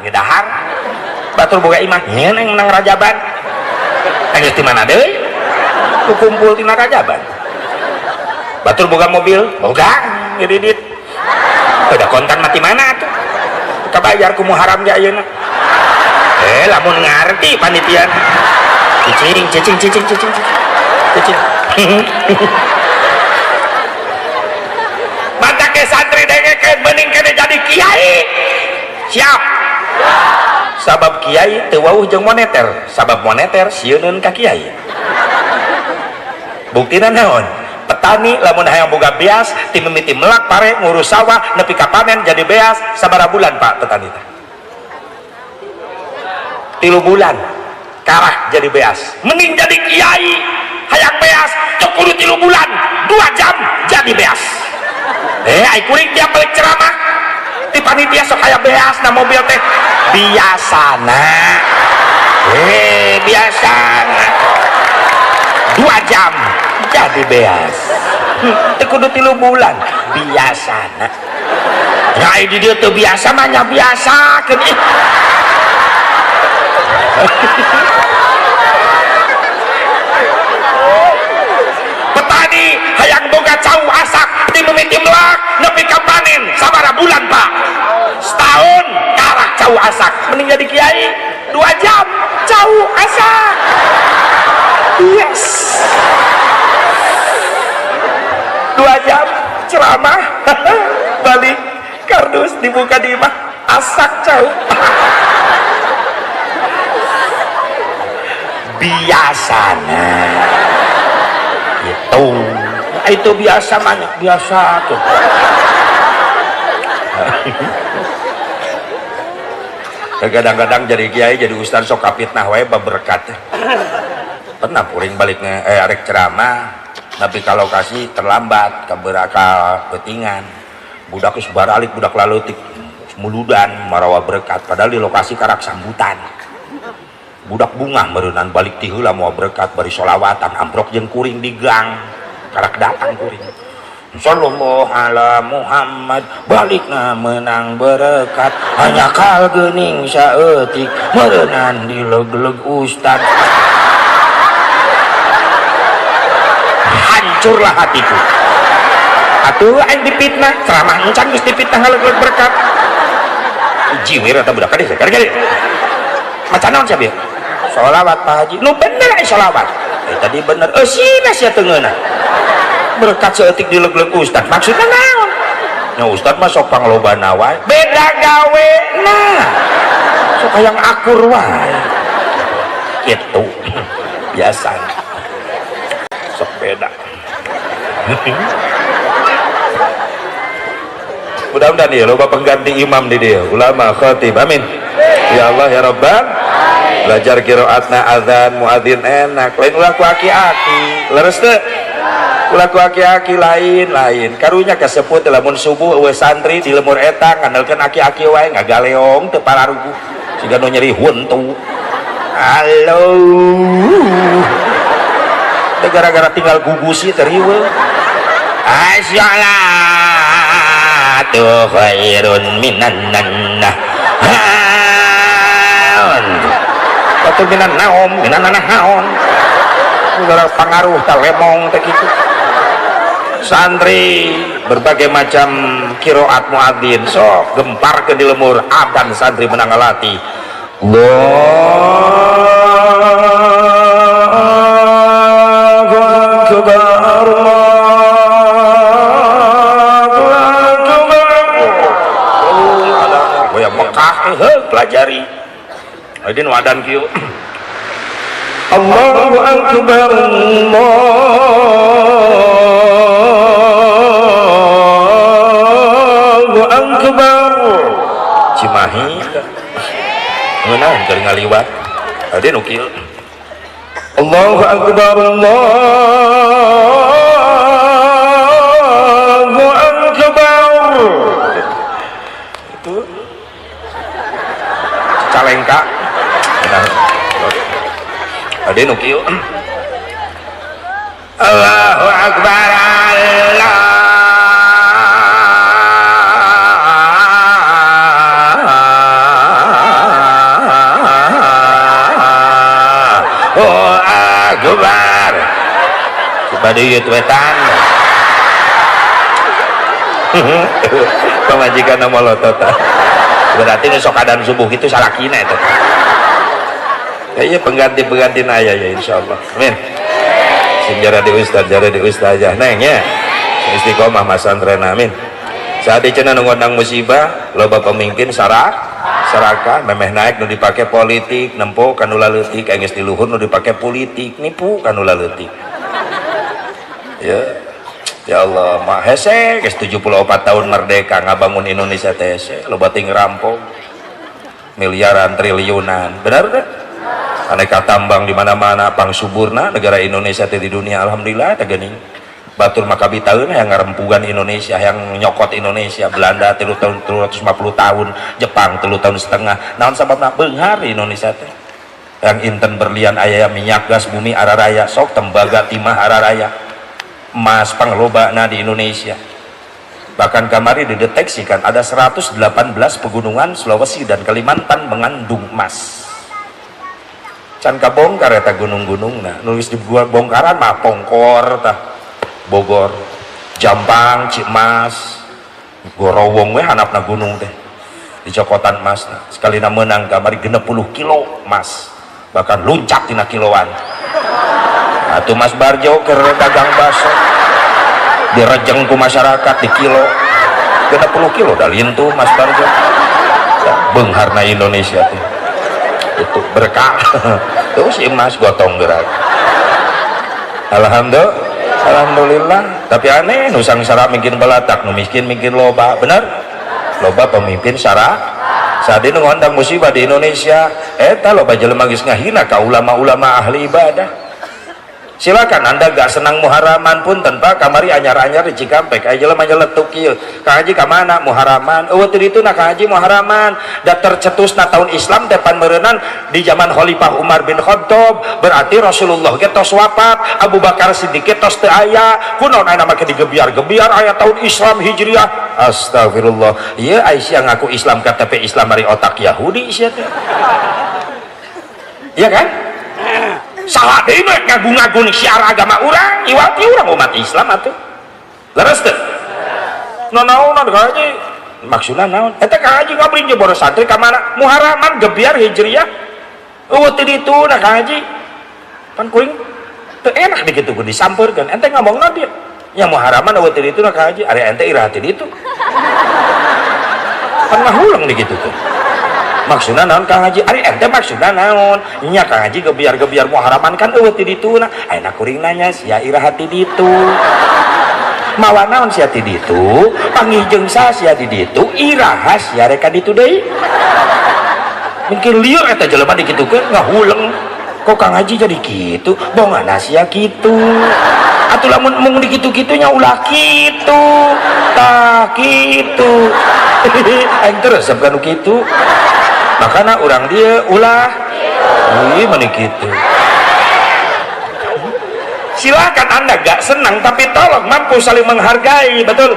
ngedahar batur boga imah nyen yang menang rajaban geus di mana deui kumpul tina rajaban batur boga mobil boga ngedidit udah kontan mati mana tuh kabayar kumu haram ge ayeuna lamun ngarti panitia cicing kiai siap sabab kiai teu wauh jeung moneter sabab moneter sieunun ka kiai buktina naon petani lamun hayang boga beas ti mimiti melak pare ngurus sawah nepi ka panen jadi beas sabaraha bulan Pak petani teh 3 bulan karah jadi beas mending jadi kiai hayang beas cok kudu 3 bulan 2 jam jadi beas ai kuring tiap balik ceramah di panitia sok aya beas na mobil teh biasana biasana 2 jam jadi beas teu kudu 3 bulan biasana nah di dieu teu biasa mah nya biasakeun petani hayang boga cau asak di mimiti melak nepi ka panen sabaraha bulan Pak setahun karah cau asak mending jadi kiai 2 jam cau asak yes 2 jam ceramah balik kardus dibuka di imah asak cau biasana gitu itu biasa banyak biasa tuh kadang-kadang jadi kiai jadi ustaz sok kapitnah wae berkat pernah puring baliknya arek ceramah tapi kalau kasih terlambat keberakal petingan budak geus baralik budak laleutik muludan marawa berkat padahal di lokasi karak sambutan budak bunga merenang balik ti heula moal berkat bari sholawatan amprok jeung kuring di gang karak datang kuring sallallahu ala Muhammad balikna menang berkat hanya kal geuning saeutik merenang di leg-leg ustad hancurlah hatiku atuh aing dipitnah ceramah encan geus dipitnah leg-leg berkat jiwir eta budak kade kade macan naon sia bieu sholawat Pak Haji nu bener sholawat tadi bener sina sia teungeuna berkat seetik di leg-leg ustad maksudna naon nya ustad mah sok panglobana wae beda gawe nah sok hayang akur wae kitu biasa sok beda mudah-mudahan ya loba pengganti imam di dia ulama khatib amin ya Allah ya Rabbal belajar qiraatna azan muadzin enak lain ulah ku aki-aki leres teu ulah ku aki-aki lain karunya kasebut lamun subuh eueuh santri di lemur eta ngandalkeun aki-aki wae ngagaleong teu pararugu siga nu nyeri huntu halo teu gara-gara tinggal gugusi teh riweuh assalatu khairun minan nannah atau minan naom minan naon udara pengaruh talemong teh kitu santri berbagai macam qiraat muadzin sok gempar ke di lemur adan santri menang ngalati Allahu akbar Allahu Mekah pelajari Adin wadan kieu Allahu akbar Allahu akbar Cimahi ngeunaan keur ngaliwat Adin nu kieu Allahu akbar Allahu akbar itu Calengka ada nu kieu Allahu akbar Allah oh akbar coba dieu wetan pamajikan molotot berarti nu sok adan subuh itu salakina itu ya pengganti aya ya insyaallah amin sing jara di ustaz jara di ustazah neng ya istiqomah mas santren amin saat cenah ngundang musibah loba pemimpin saraka memeh naik nu dipake politik nempo kanu leutik geus di luhur nu dipake politik nipu kanu leutik ya Allah mah hese geus 74 tahun merdeka ngabangun Indonesia teh hese loba ting rampung miliaran triliunan benar teh aneka tambang di mana-mana pang suburna negara Indonesia teh di dunia alhamdulillah teh geuning batur makabitaeun yang ngarempugan Indonesia yang nyokot Indonesia Belanda 350 tahun Jepang 3 tahun setengah naon sababna beunghar Indonesia teh yang inten berlian aya minyak gas bumi araraya sok tembaga timah araraya emas panglobana di Indonesia bahkan kamari dideteksikan ada 118 pegunungan Sulawesi dan Kalimantan mengandung emas can kabongkar eta gunung-gunungna nulis di bongkaran mah pongkor tah Bogor, Jampang, Cimas, Gorowong we hanapna gunung teh di cokotan emas sekali menang kamari 60 kilo emas bahkan luncak tina kiloan atuh Mas Barjo keur dagang baso direjeng ku masyarakat di kilo 60 kilo dah lintuh Mas Barjo beungharna Indonesia teh itu berkah tuh si emas gotong gerak Alhamdulillah tapi aneh nusang sara mungkin balatak nu miskin mungkin loba bener loba pemimpin sara saat ini ngondang musibah di Indonesia eta loba jelema geus ngahina ka ulama-ulama ahli ibadah silakan anda gak senang muharaman pun tanpa kamari anyar-anyar di Cikampek aya jelema nyeletuk kieu Kang Haji ka mana muharaman eueuh teu ditu na Kang Haji muharaman da tercetusna tahun Islam depan meureunnan di zaman Khalifah Umar bin Khattab berarti Rasulullah ge tos wafat Abu Bakar Siddiq ge tos teu aya kunaon aya make digebiar-gebiar aya tahun Islam Hijriah astagfirullah ieu Aisyah ngaku Islam KTP Islam dari otak Yahudi sia teh iya kan salah deui mah ngagung-ngagung syiar agama urang iwati urang umat Islam atuh leres teu naon Kang Haji maksudna naon eta Kang Haji ngabring jeung boros santri ka mana muharaman gebiar hijriah eueuh teu ditu na Kang Haji pan kuring teu enak digitukeun disampeurkeun ente ngomongna dia nya muharaman eueuh teu ditu na Kang Haji ari ente iraha teu ditu pan ngahulang digitukeun maksudna naon Kang Haji ari ente maksudna naon nya Kang Haji gebiar-gebiar muharaman kan eueuh ti dituna ayeuna kuring nanya sia iraha ti ditu mawa naon sia ti ditu pangijeng sa sia di ditu iraha sia rek ka ditu deui mungkin lieur eta jelema dikitukeun ngahuleng kok Kang Haji jadi kitu bongana sia kitu atuh lamun mung dikitu-kitunya ulah kitu tah kitu aing terus sabkan kitu makanya orang dia ulah wih mana gitu silakan anda gak senang tapi tolong mampu saling menghargai betul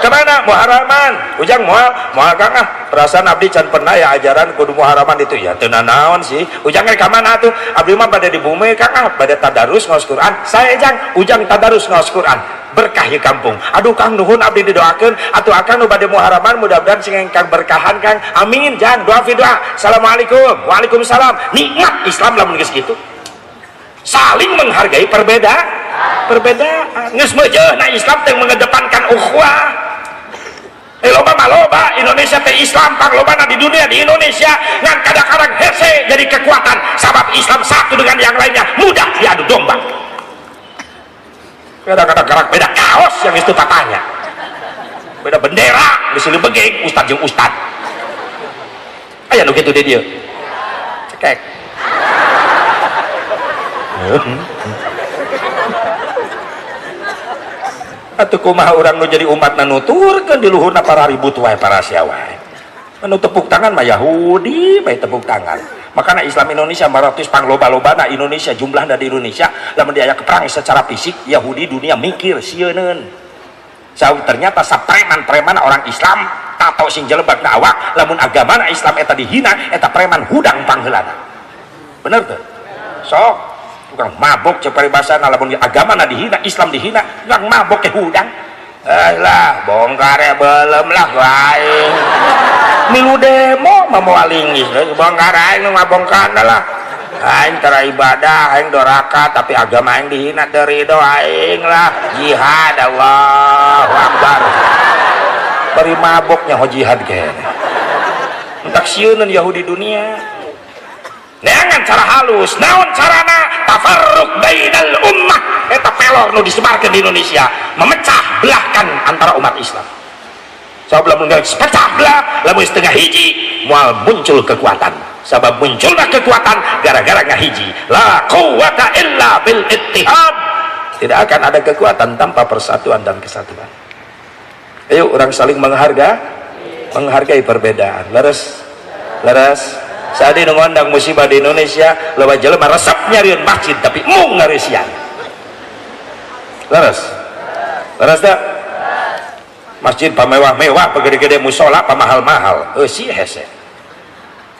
kemana muharaman ujang mual kang perasaan abdi can pernah ya ajaran kudu muharaman itu ya teu naon sih ujang ke mana tuh abdi mah pada di bumi kang pada tadarus ngaos Quran saya ujang tadarus ngaos Quran berkah di kampung aduh Kang nuhun abdi didoakeun atuh akang nu bade muharaman mudah-mudahan sing engkang berkahan Kang amin jang doa fi doa assalamualaikum waalaikumsalam nikmat Islam lamun geus kitu saling menghargai perbedaan geus meujeuhna Islam teh mengedepankan ukhuwah loba Indonesia teh Islam panglobana di dunia di Indonesia ngan kadang-kadang hese jadi kekuatan sabab Islam satu dengan yang lainnya mudah diadu domba kadang-kadang beda kaos yang itu tatanya beda bendera disini begeng ustad jeung ustad aya nu kitu di dieu cekek atuh kumaha urang nu jadi umat nuturkeun di luhurna para ribut wae para sia wae anu tepuk tangan mah Yahudi bae tepuk tangan makanya Islam Indonesia 400 pangloba-lobana Indonesia jumlahna di Indonesia lamun diaya perang secara fisik Yahudi dunia mikir sieun ternyata sapreman-preman orang Islam tato sing jelebak awak lamun agamana Islam eta dihina eta preman hudang pangheulana bener tuh sok tukang mabok cepari basana lamun agamana dihina Islam dihina tukang mabok ke hudang lah bongkar ya belum lah wae milu demo mau alingis bongkar aing nu ngabongkar lah aing tara ibadah aing doraka tapi agama aing dihina teu ridho aing lah jihad Allahu akbar bari maboknya ho jihad kene entak sieun Yahudi dunia neangan cara halus naon carana tafarruq bainal ummah eta pelor nu disebarkeun di Indonesia memecah belahkan antara umat Islam sabab lamun pecah belah lamun setengah hiji moal muncul kekuatan sabab munculna kekuatan gara-gara ngahiji la quwwata illa bil ittihad tidak akan ada kekuatan tanpa persatuan dan kesatuan. Ayo orang saling menghargai perbedaan. Leres saat ini ngondang musibah di Indonesia loba jelema resep nyariun masjid tapi mung ngareusian. Leres tak? Masjid pamewah-mewah pegede-gede musola pamahal-mahal eusi hese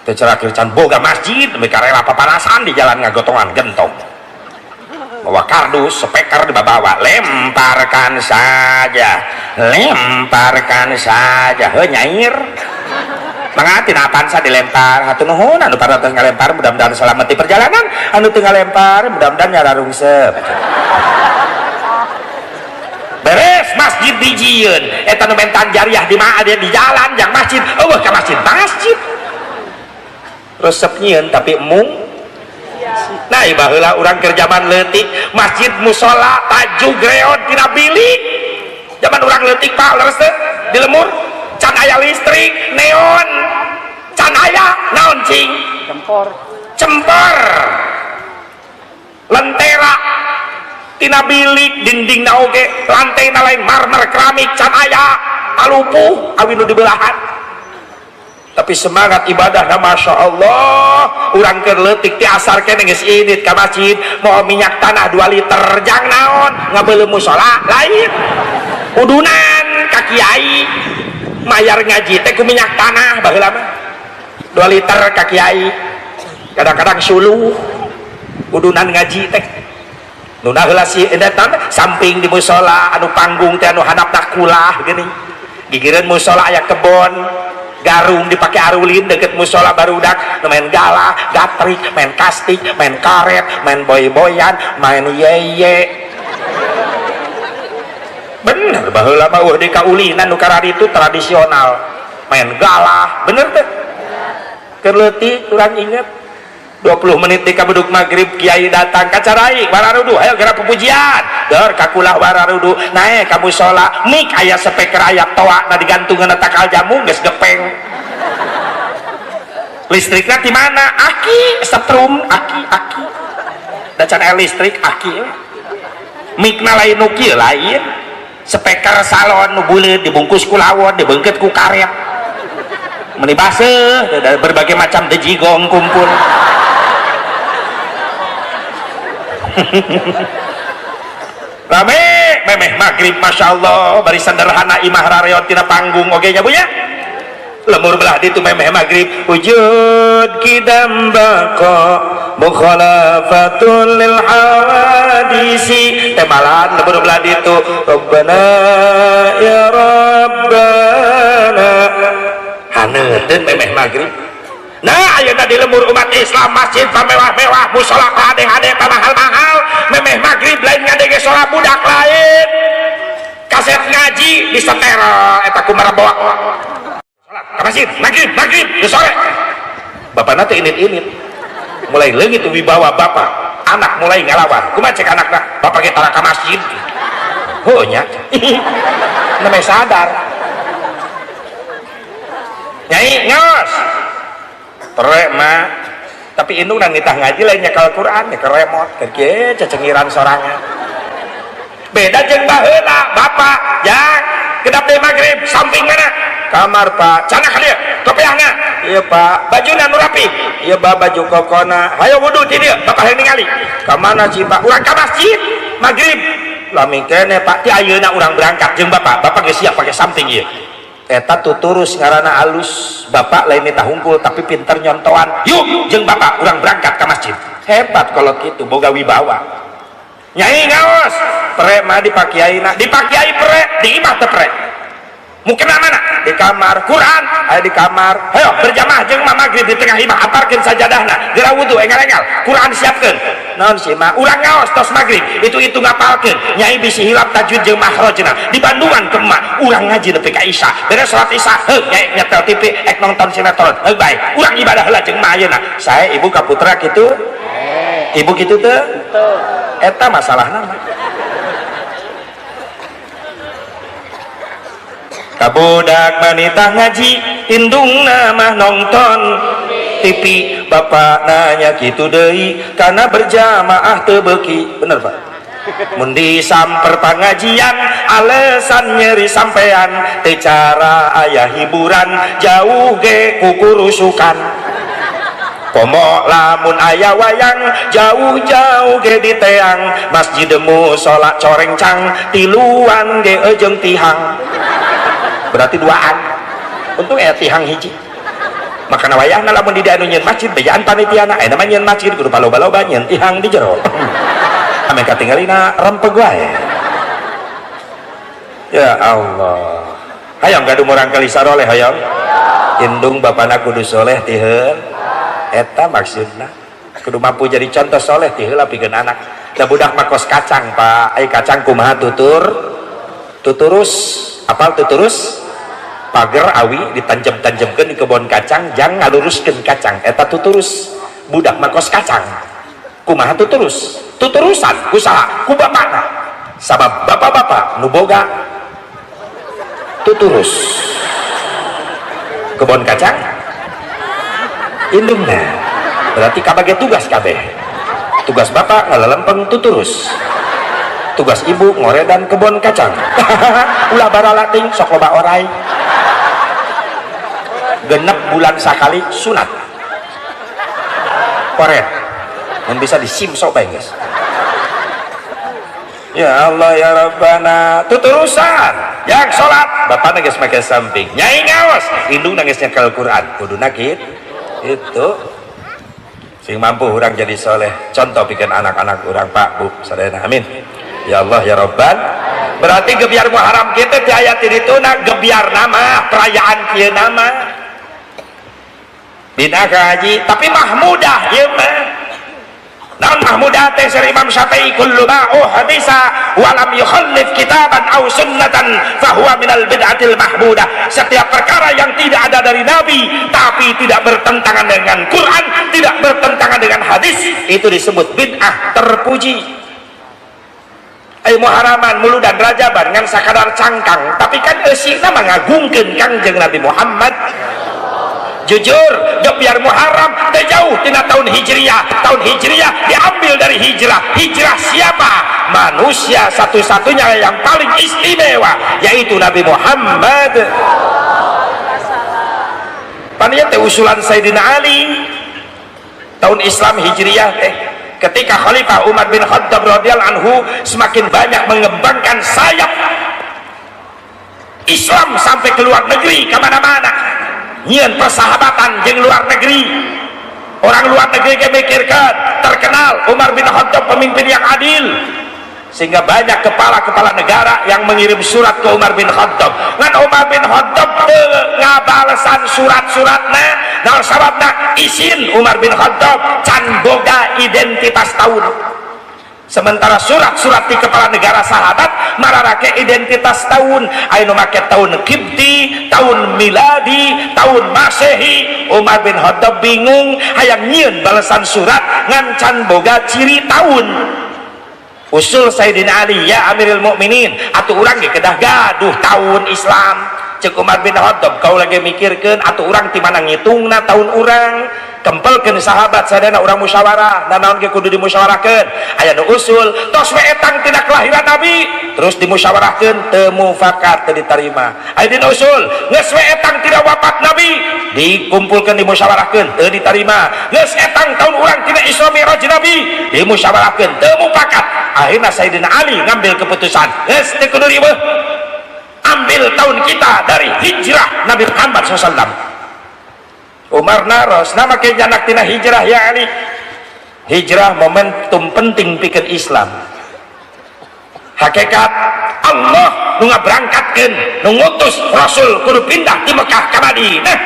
teu cerakir can boga masjid mereka rela paparasan di jalan ngagotongan gentong bawa kardus speaker dibawa lemparkan saja heuh nyair mangatin apaan sa dilempar hatur nuhun anu para teu ngalempar mudah-mudahan selamat di perjalanan anu teu ngalempar mudah-mudahan nyara rungsep beres masjid dijieun eta nu mentan jariah di mana dia di jalan yang masjid eueuh ka masjid resep nyieun tapi mung nah baheula urang keur zaman leutik masjid musola tajuk greot tina bilik zaman urang leutik Pak leres teh di lemur can aya listrik neon can aya naon cing cempor lentera tina bilik dinding na oge lantai na lain marmer keramik can aya alupuh awi nu dibelahan tapi semangat ibadah na Masya Allah urang keur leutik ti asar kene geus init ka masjid mau minyak tanah 2 liter jang naon ngabeuleuh musola lain udunan ka kiai mayar ngaji teh ku minyak tanah baheula mah 2 liter ka kiai kadang-kadang suluh udunan ngaji teh nu heula si edan samping di musola anu panggung teh anu hadapna kulah geuning gigireun musola aya kebon garung dipakai arulin deket musola barudak main galah gatrik main kastik main karet main boy-boyan main yeye bener baheula mah di kaulinan nu karari itu tradisional main galah bener teh keur leutik urang inget 20 menit di kabuduk maghrib kiai datang kacarai wararudu ayo gerak pupujian deur kakulah wararudu nae ka musola mik aya speaker aya toa na digantungan takal jamu geus gepeng listrikna di mana aki setrum aki da can aya listrik aki mikna lain nu kieu lain speaker salon nu buleut dibungkus ku lawon dibeungkeut ku karet meni baseuh berbagai macam dejigong kumpul rame memeh maghrib Masya Allah bari sederhana imah rareot tina panggung oge nya bunya lemur belah ditu memeh maghrib wujud kidam baqa mukhalafatul lil hawadisi temalan lemur belah ditu Rabbana ya Rabbana haneuteun memeh maghrib. Nah ayeuna di lemur umat Islam masjid pamewah-mewah musola hade-hade mahal-mahal memeh maghrib lain ngadege sholat budak lain kaset ngaji di seterel eta kumaha bawa sholat ka masjid maghrib di sore bapana teh init-init mulai leungit wibawa bapak anak mulai ngalawan kumaha cek anakna bapak ge tara ka masjid heuh nya nemeh sadar nyai ngos terek mah tapi indung nang nitah ngaji lainnya ke Al-Quran ya ke remote kerja cecengiran sorangan beda jeung baheula bapak yang kedap deui maghrib samping mana kamar Pak cana ka dieu kopiahna iya Pak bajuna nu rapi iya Pak baju kokona hayo wudu ti dieu bapak hayang ningali ka mana sih Pak urang ka masjid maghrib lami kene Pak ti ayeuna urang berangkat jeung bapak geus siap pake samping ieu eta tuturus ngaranna alus bapak lain eta hungkul tapi pinter nyontoan yuk jeung bapak urang berangkat ke masjid hebat kalau gitu boga wibawa nyai ngaos pre mah dipakiaina dipakiai pre di imah teh pre mungkin mana di kamar Quran aya di kamar ayo berjamaah jeung mah maghrib di tengah imah aparkeun sajadahna geura wudu engal-engal Quran siapkeun naon sih mah ulang ngaos tos maghrib itu ngapalkeun nyai bisi hilap tajwid jeung makhrajna di Bandungan ke emak ulang ngaji nepi ka isya beres salat isya nyai nyetel TV ek nonton sinetron bae ulang ibadah heula jeung emak ayeuna sae ibu ka putra kitu ibu kitu teu eta masalahna mah kabudak manitah ngaji indungna mah nonton TV bapak nanya gitu deui karena berjamaah teu beuki bener Pak mun disamper pangajian alesan nyeri sampean teu cara aya hiburan jauh ge kukurusukan komo lamun aya wayang jauh-jauh ge di teang masjid musola corengcang tiluan ge jeung tihang berarti duaan untung aya tihang hiji makana wayahna lamun di anu nyeun masjid bejaan panitiana aya mah nyeun masjid kudu baloba-loba nyeun tihang di jero ame katinggalina rempeg wae ya Allah hayang gaduh murang kali saroleh hayang indung bapana kudu soleh ti heul eta maksudna kudu mampu jadi contoh soleh ti heula pikeun anak da budak mah kos kacang Pak ai kacang kumaha tuturus apal tuturus pager awi ditanjem-tanjemkeun di kebon kacang jang ngaluruskeun kacang eta tuturus budak mah kos kacang kumaha tuturusan kusaha ku bapakna sabab bapak-bapak nu boga tuturus kebon kacang indungna berarti kabage tugas kabeh tugas bapak ngalalempeng tuturus tugas ibu ngoredan kebon kacang ulah baralating sok loba orai genep bulan sakali sunat koret dan bisa disimsok bae guys ya Allah ya Rabbana tuturusan yang sholat bapak geus make samping nyai ngaos indung geus nyekel Quran kuduna kitu itu sing mampu urang jadi soleh contoh bikin anak-anak urang Pak Bu sadayana amin ya Allah ya Rabban berarti gebiar Muharram kita di ayat itu gebiar nama perayaan kieu nama bina haji tapi mahmudah ieu mah naon mahmudah teh sari Imam Syafi'i kullu ma hadisa wa lam yukhallif kitaban aw sunnatan fahuwa minal bid'atil mahmudah setiap perkara yang tidak ada dari Nabi tapi tidak bertentangan dengan Quran tidak bertentangan dengan hadis itu disebut bid'ah terpuji Muharaman mulu dan Rajaban ngan sakadar cangkang tapi kan eusina mah ngagungkeun Kangjeng Nabi Muhammad jujur gebiar Muharram teh jauh tina tahun Hijriyah diambil dari hijrah siapa manusia satu-satunya yang paling istimewa yaitu Nabi Muhammad paninya teh usulan Sayyidina Ali tahun Islam Hijriyah teh ketika Khalifah Umar bin Khattab radhiyallahu anhu semakin banyak mengembangkan sayap Islam sampai ke luar negeri kemana-mana nyian persahabatan jeung luar negeri orang luar negeri ke mikirkan terkenal Umar bin Khattab pemimpin yang adil sehingga banyak kepala-kepala negara yang mengirim surat ke Umar bin Khattab ngan Umar bin Khattab ngabalesan surat-suratna naon sababna izin Umar bin Khattab can boga identitas tahun sementara surat-surat di kepala negara sahabat mararake identitas tahun anu make tahun Qibti tahun miladi tahun Masehi Umar bin Khattab bingung hayang nyieun balasan surat ngan can boga ciri tahun usul Sayyidina Ali ya Amirul Mukminin atuh urang ge kedah gaduh tahun Islam cek Umar bin Khattab kau lagi mikirkeun atuh urang ti mana ngitungna tahun urang kempelkeun sahabat sadana urang musyawarah nanaon ge kudu dimusyawarahkeun aya nu usul tos we etang tina kelahiran Nabi terus dimusyawarahkeun teu mufakat teu ditarima aya dina usul geus we etang tina wafat Nabi dikumpulkeun dimusyawarahkeun teu ditarima geus etang tahun urang tina Isra Mi'raj Nabi dimusyawarahkeun teu mufakat akhirna Sayyidina Ali ngambil keputusan geus teu kudu riweuh ambil tahun kita dari hijrah Nabi Muhammad SAW Umar naros nama kejanak tina hijrah ya Ali hijrah momentum penting pikeun Islam hakikat Allah nu ngaberangkatkeun nu ngutus Rasul kudu pindah di Mekah ka Madinah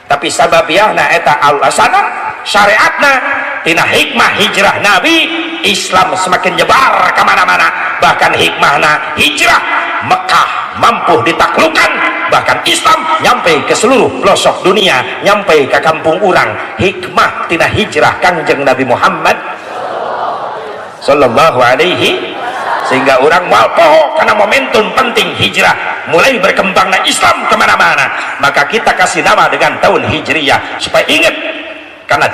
tapi sababiahna eta alasana syariatna tina hikmah hijrah Nabi, Islam semakin nyebar kemana-mana. Bahkan hikmahna hijrah Mekah mampu ditaklukkan, bahkan Islam nyampe ke seluruh pelosok dunia, nyampe ke kampung urang. Hikmah tina hijrah Kangjeng Nabi Muhammad sallallahu alaihi, sehingga orang moal poho karena momentum penting hijrah, mulai berkembangnya Islam kemana-mana. Maka kita kasih nama dengan tahun Hijriyah supaya ingat karena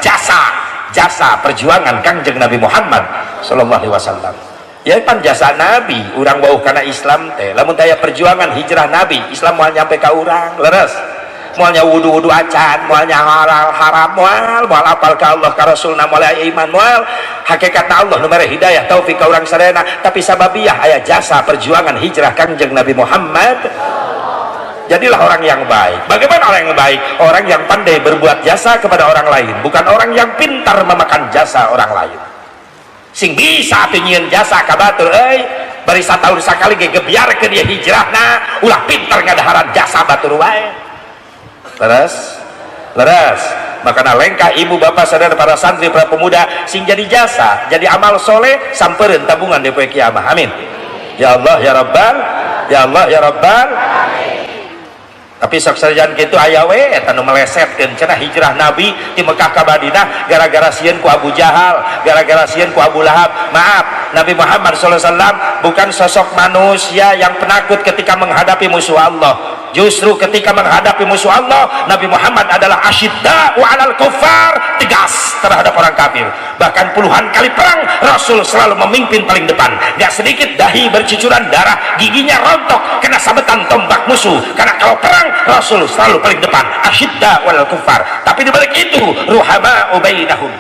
jasa perjuangan Kangjeng Nabi Muhammad sallallahu alaihi wasallam. Ya pan jasa Nabi urang bau karena Islam teh lamun daya perjuangan hijrah Nabi, Islam moal nyampe ka urang leres. Moalnya wudu acan, moalnya halal haram, moal apal ka Allah ka Rasulna, moal iman, moal hakikat Allah nu mere hidayah taufik ka urang sadayana. Tapi sababiyah aya jasa perjuangan hijrah Kangjeng Nabi Muhammad. Jadilah orang yang baik. Bagaimana orang yang baik? Orang yang pandai berbuat jasa kepada orang lain, bukan orang yang pintar memakan jasa orang lain. Sing bisa nyieun jasa ka batur bari satahun sakali ge gebiarkeun dia hijrahna, ulah pintar ngadaharan jasa batur wae. Leres makanya lengkah ibu bapak saudara para santri para pemuda sing jadi jasa jadi amal soleh sampereun tabungan di poe kiamah. Amin ya Allah ya Rabbal, ya Allah ya Rabbal. Tapi sok sajan kitu aya we eta nu melesetkeun cenah hijrah Nabi di Mekah ka Madinah gara-gara sieun ku Abu Jahal, gara-gara sieun ku Abu Lahab. Maaf, Nabi Muhammad SAW bukan sosok manusia yang penakut ketika menghadapi musuh Allah. Justru ketika menghadapi musuh Allah, Nabi Muhammad adalah asyidda'u 'alal kuffar, tegas terhadap orang kafir. Bahkan puluhan kali perang Rasul selalu memimpin paling depan. Gak sedikit dahi bercucuran darah, giginya rontok kena sabetan tombak musuh. Karena kalau perang Rasul selalu paling depan, asyidda'u 'alal kuffar. Tapi dibalik itu ruhama'u bainahum.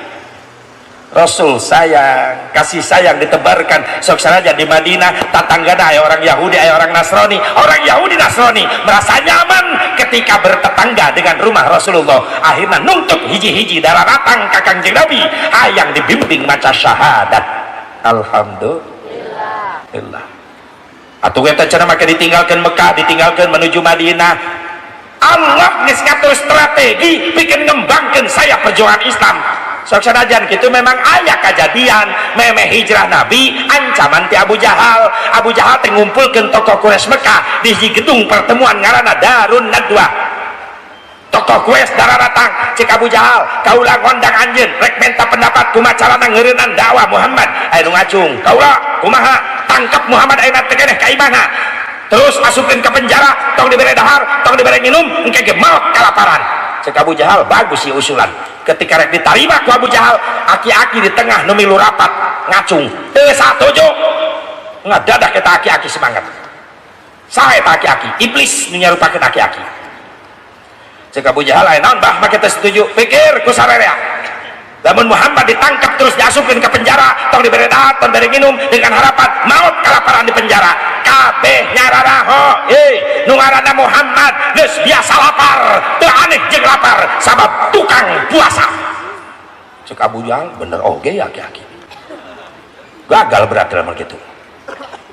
Rasul sayang, kasih sayang ditebarkan. Sok saja di Madinah tatanggana aya orang Yahudi, aya orang Nasrani. Orang Yahudi Nasrani merasa nyaman ketika bertetangga dengan rumah Rasulullah. Akhirnya nuntut hiji-hiji darah ratang ka Kangjeng Nabi hayang dibimbing maca syahadat. Alhamdulillah. Atuh eta cenah make ditinggalkeun Mekah, ditinggalkeun menuju Madinah. Allah geus ngatur strategi bikin ngembangkeun saya perjuangan Islam. Sok sanajan kitu memang aya kejadian memeh hijrah Nabi ancaman ti Abu Jahal. Abu Jahal teh ngumpulkeun tokoh Quraisy Mekah di gedung pertemuan ngaranna Darun Nadwa. Tokoh Quraisy dararatang cek Abu Jahal, kaula ngondang anjeun rek menta pendapat kumaha carana ngeureunnan dakwah Muhammad. Aya nu ngacung, kaula kumaha tangkap Muhammad ayeuna teh keneh ka imana. Terus masukkeun ke penjara, tong dibere dahar, tong dibere minum, engke ge maot kalaparan. Cek Abu Jahal, bagus sih usulan. Ketika rek diterima ku Abu Jahal, aki-aki di tengah nu milu rapat ngacung, teu satuju ngadadak eta aki-aki semangat. Sae eta aki-aki? Iblis nu nyarupakeun aki-aki. Cek Abu Jahal, aya naon bah make teu setuju? Pikir ku sarerea. Lamun Muhammad ditangkap terus diasupkeun ke penjara, tong dibere dahar, tong dibere minum dengan harapan maut kalaparan di penjara. Kabeh nyararaho, nu ngaranna Muhammad geus biasa lapar, teu aneh jeung lapar sabab tukang puasa. Cek Abu Jahal, bener oge ya aki-aki. Gagal berarti lamun kitu.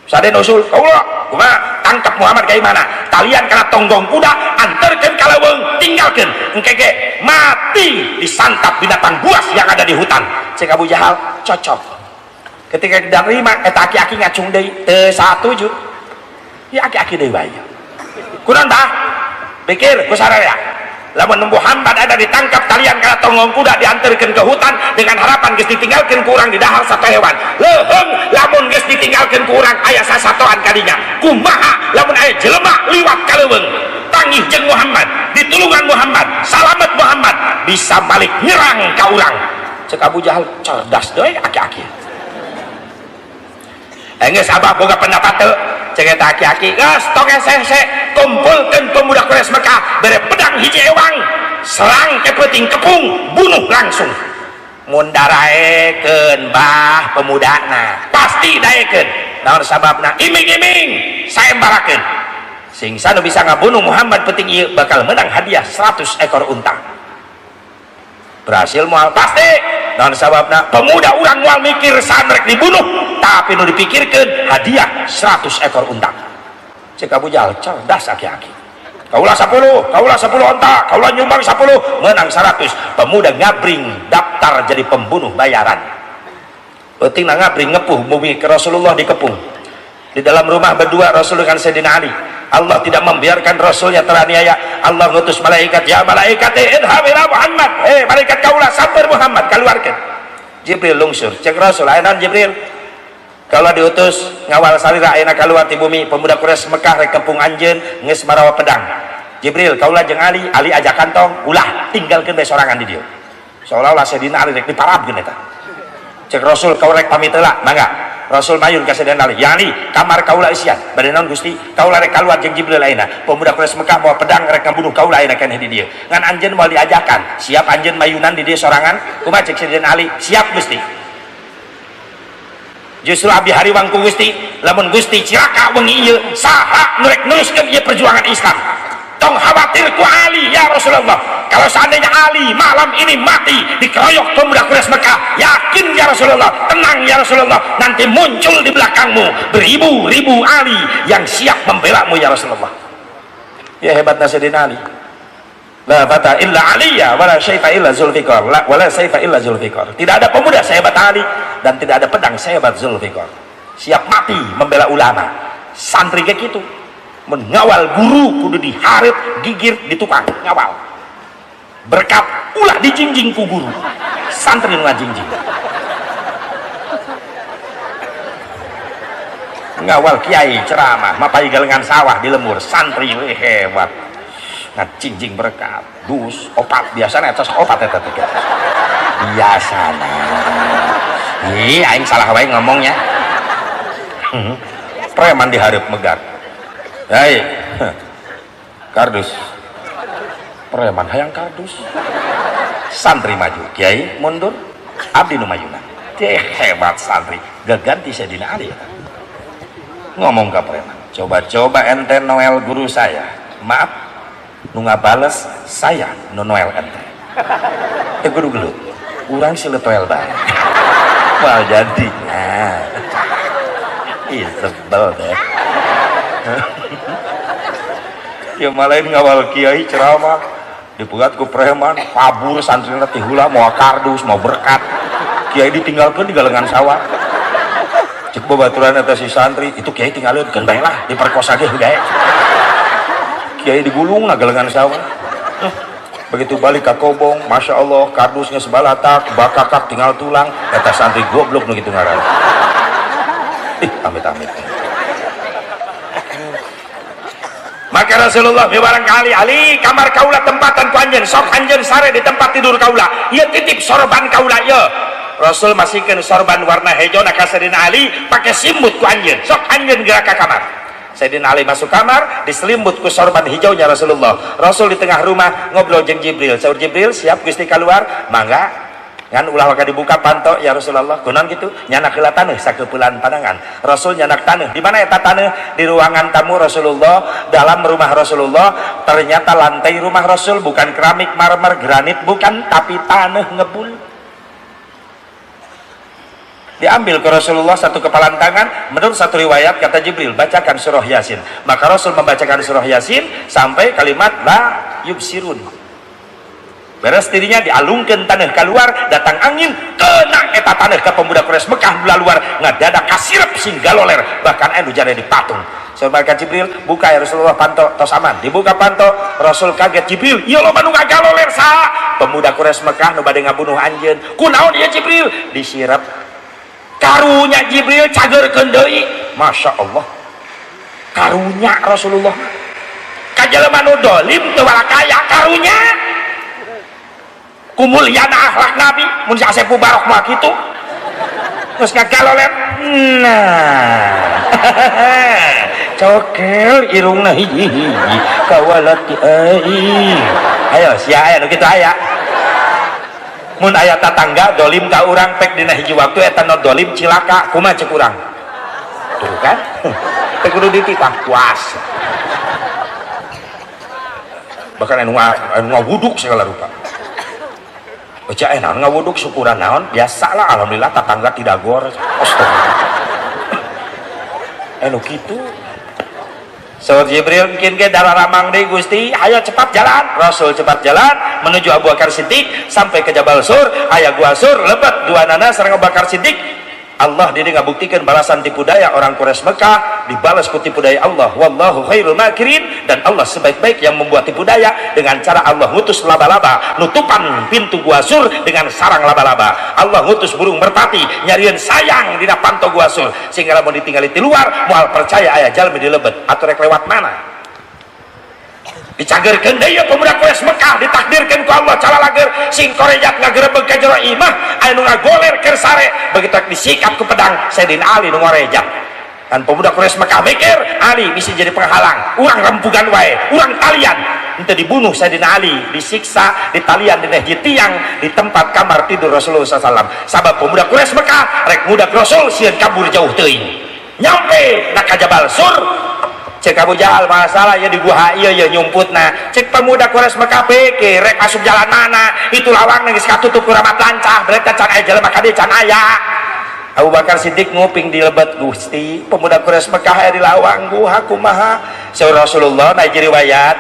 Saden usul, kaula kumaha tangkap Muhammad ka mana? Talian kana tonggong kuda, anterkeun ka leuweung, tinggalkeun. Engke ge mati disantap binatang buas yang ada di hutan. Cek Abu Jahal, cocok. Ketika diterima eta aki-aki ngacung deui, teu satuju. Ya aki-aki deui bae. Kunaon tah? Pikir ku sararea. Lamun Muhammad ada ditangkap talian kana tonggong kuda diantarkeun ke hutan dengan harapan geus ditinggalkeun ku urang di dahar satu hewan. Leuheung lamun geus ditinggalkeun ku urang aya sasatoan kadinya. Kumaha lamun aya jelema liwat ka leuweung tangih jeung Muhammad, ditulungan Muhammad, salamet Muhammad bisa balik nyerang ka urang. Cek Abu Jahal, cerdas deui aki-aki. Geus abah boga pendapat teu? Cek eta aki-aki, geus tong hese kumpulkeun pemuda Quraisy Mekah, bere pedang hiji ewang, serang ke peuting kepung, bunuh langsung. Mun daraekeun bah pemudana, pasti daekeun. Naon sababna? Iming-iming saembarakeun. Sing sanu bisa ngabunuh Muhammad peuting ieu bakal menang hadiah 100 ekor unta. Berhasil moal pasti. Naon sababna? Pemuda urang moal mikir saan rek dibunuh, tapi nu dipikirkeun hadiah 100 ekor unta. Cek Abu Jahal, cerdas aki-aki. Kaulah 10 unta, kaulah nyumbang 10, menang 100. Pemuda ngabring daftar daftar jadi pembunuh bayaran. Penting ngabri ngepuh bumi ke Rasulullah dikepung. Di dalam rumah berdua Rasul dengan Sayyidina Ali. Allah tidak membiarkan Rasulnya teraniaya. Allah ngutus malaikat, ya malaikat idhab ila Muhammad. Malaikat kaulah sabar Muhammad, keluarkan. Jibril lungsur, cek Rasul, ayeuna Jibril. Kalau diutus ngawal salira ayeuna keluar di bumi, pemuda Quraisy Mekah rek kepung anjeun geus marawa pedang. Jibril kaulah jeung Ali ajak kantong, ulah tinggalkeun bae sorangan di dieu. Seolah-olah Sayyidina Ali rek diparabkeun eta. Cek Rasul kau rek pamit heula, mangga. Rasul mayun ka Sayyidina Ali, "Ya Ali, kamar kaula isian." Bade naon Gusti? Kaula rek kaluar jeung Jibril ayeuna. Pemuda Quraisy Mekah bawa pedang rek ngabunuh kaula ayeuna keneh di dieu. Ngan anjeun moal diajakan, siap anjeun mayunan di dieu sorangan? Kumaha cek Sayyidina Ali? Siap Gusti. Justru abdi hariwang ku Gusti, lamun Gusti cilaka wengi ieu, saha nu rek neruskeun ieu perjuangan Islam? Tong khawatir ku Ali ya Rasulullah. Kalau seandainya Ali malam ini mati dikeroyok pemuda Quraisy Mekah, yakin ya Rasulullah, tenang ya Rasulullah, nanti muncul di belakangmu beribu-ribu Ali yang siap membela mu ya Rasulullah. Ya hebatnya Sayyidina Ali. La fata illa Aliya wala syaifa illa Zulfikar, wala syaifa illa Zulfikar. Tidak ada pemuda sehebat Ali dan tidak ada pedang sehebat Zulfikar. Siap mati membela ulama. Santri kayak gitu. Mengawal guru kudu diharap gigir di tukang ngawal berkat ulah dijingjing ku guru santri nu ngajingjing ngawal kiai ceramah mapai galengan sawah di lemur santri we hebat ngajingjing berkat dus opat biasana etos opat eta teh biasana aing salah wae ngomongnya preman diharap megat. Hai, kardus, preman hayang kardus, santri maju, kiai mundur, abdi nu mayuna, hebat santri, gaganti Sayyidina Ali. Ngomong ke preman, coba-coba ente Noel guru saya, maaf, nu ngabales saya nu Noel ente. Guru gelut, urang silet Noel bae. Wah jadi, sebel deh. Ya malain ngawal kiai ceramah dipegat ku preman kabur santrina teh heula mau kardus mau berkat kiai ditinggalkeun di galengan sawah cek babaturan eta si santri itu kiai tinggalkeun bae lah diperkosa ge gae kiai digulung na galengan sawah begitu balik ka kobong masya Allah kardusnya sebalatak bakakak tinggal tulang eta santri goblok nu kitu ngaran amit-amit. Maka Rasulullah barangkali Ali kamar kaula tempatan ku anjeun sok anjeun sare di tempat tidur kaula ieu titip sorban kaula ieu Rasul masihkeun sorban warna hijau na ka Sayyidina Ali pake simbut ku anjeun sok anjeun gerak ka kamar. Sayyidina Ali masuk kamar diselimut ku sorban hijaunya Rasulullah. Rasul di tengah rumah ngobrol jeung Jibril. Saur Jibril siap Gusti keluar mangga ngan ulah waka dibuka panto ya Rasulullah kunaon gitu nyanak heula taneuh sakeupelan pandangan Rasul nyanak taneuh di mana eta taneuh di ruangan tamu Rasulullah dalam rumah Rasulullah ternyata lantai rumah Rasul bukan keramik marmer granit bukan tapi taneuh ngebul diambil ke Rasulullah satu kepalan tangan menurut satu riwayat kata Jibril bacakan surah Yasin maka Rasul membacakan surah Yasin sampai kalimat la yubsirun beres dirinya dialungkan tanah keluar datang angin kena eta tanah ke pemuda Quraisy Mekah luar ngadadak kasirep sing galoler bahkan anu jane dipatung sahabat Jibril buka ya Rasulullah panto tos aman dibuka panto Rasul kaget Jibril ieu loba nu ngagaloler saha pemuda Quraisy Mekah nu bade ngabunuh anjeun kunaon ieu Jibril disirep karunya Jibril cageurkeun deui masya Allah karunya Rasulullah ka jelema nu dolim teu walakaya karunya kumuliana akhlak Nabi mun Asep Barok mah kitu geus ngagaloler nah cokel irungna hiji-hiji kawalati ayo sia aya nu kitu aya mun aya tatangga dolim ka urang pek dina hiji waktu eta nu dolim cilaka kumaha cek urang tuh kan teh kudu dititah puas bahkan anu ngawuduk segala rupa baca naon ngawuduk syukuran naon biasalah alhamdulillah tetangga tidak gor anu kitu Saur Jibril mungkin ke dalaramang deui Gusti, ayo cepat jalan. Rasul cepat jalan menuju Abu Bakar Siddiq sampai ke Jabal Sur, aya gua Sur lebat duanana sareng Abu Bakar Siddiq. Allah diri ngabuktikan balasan tipu daya orang Quraisy Mekah dibalas ku tipu daya Allah, wallahu khairul makirin, dan Allah sebaik-baik yang membuat tipu daya dengan cara Allah ngutus laba-laba nutupan pintu gua Sur dengan sarang laba-laba. Allah ngutus burung merpati nyarieun sayang dina panto gua Sur sehingga lamun ditinggali di luar moal percaya aya jalmi di lebet atuh rek lewat mana. Dicagerkeun deui pemuda Quraisy Mekah ditakdirkeun ku Allah calalager sing korejat ngagerebeg ka jero imah aya nu ngagoler keur sare begitu disikat ku pedang Sayyidina Ali nu ngorejat. Kan pemuda Quraisy Mekah mikir Ali bisa jadi penghalang, urang rempugan wae, urang talian. Henteu dibunuh Sayyidina Ali, disiksa, ditalian dina hiji tiang di tempat kamar tidur Rasulullah SAW. Sabab pemuda Quraisy Mekah rek ngudak Rasul sieun kabur jauh teuing. Nyampe na ka Jabal Sur. Cek Abu Jahal masalah ya di gua ieu ya nyumputna. Cek pemuda Quraisy Mekah pikir rek asup jalan mana itu lawang geus katutup ku ramat lancah berek can aya jelema ka dieu can aya. Abu Bakar Siddiq nguping di lebet Gusti pemuda Quraisy Mekah aya di lawang guha kumaha. Saur Rasulullah na riwayat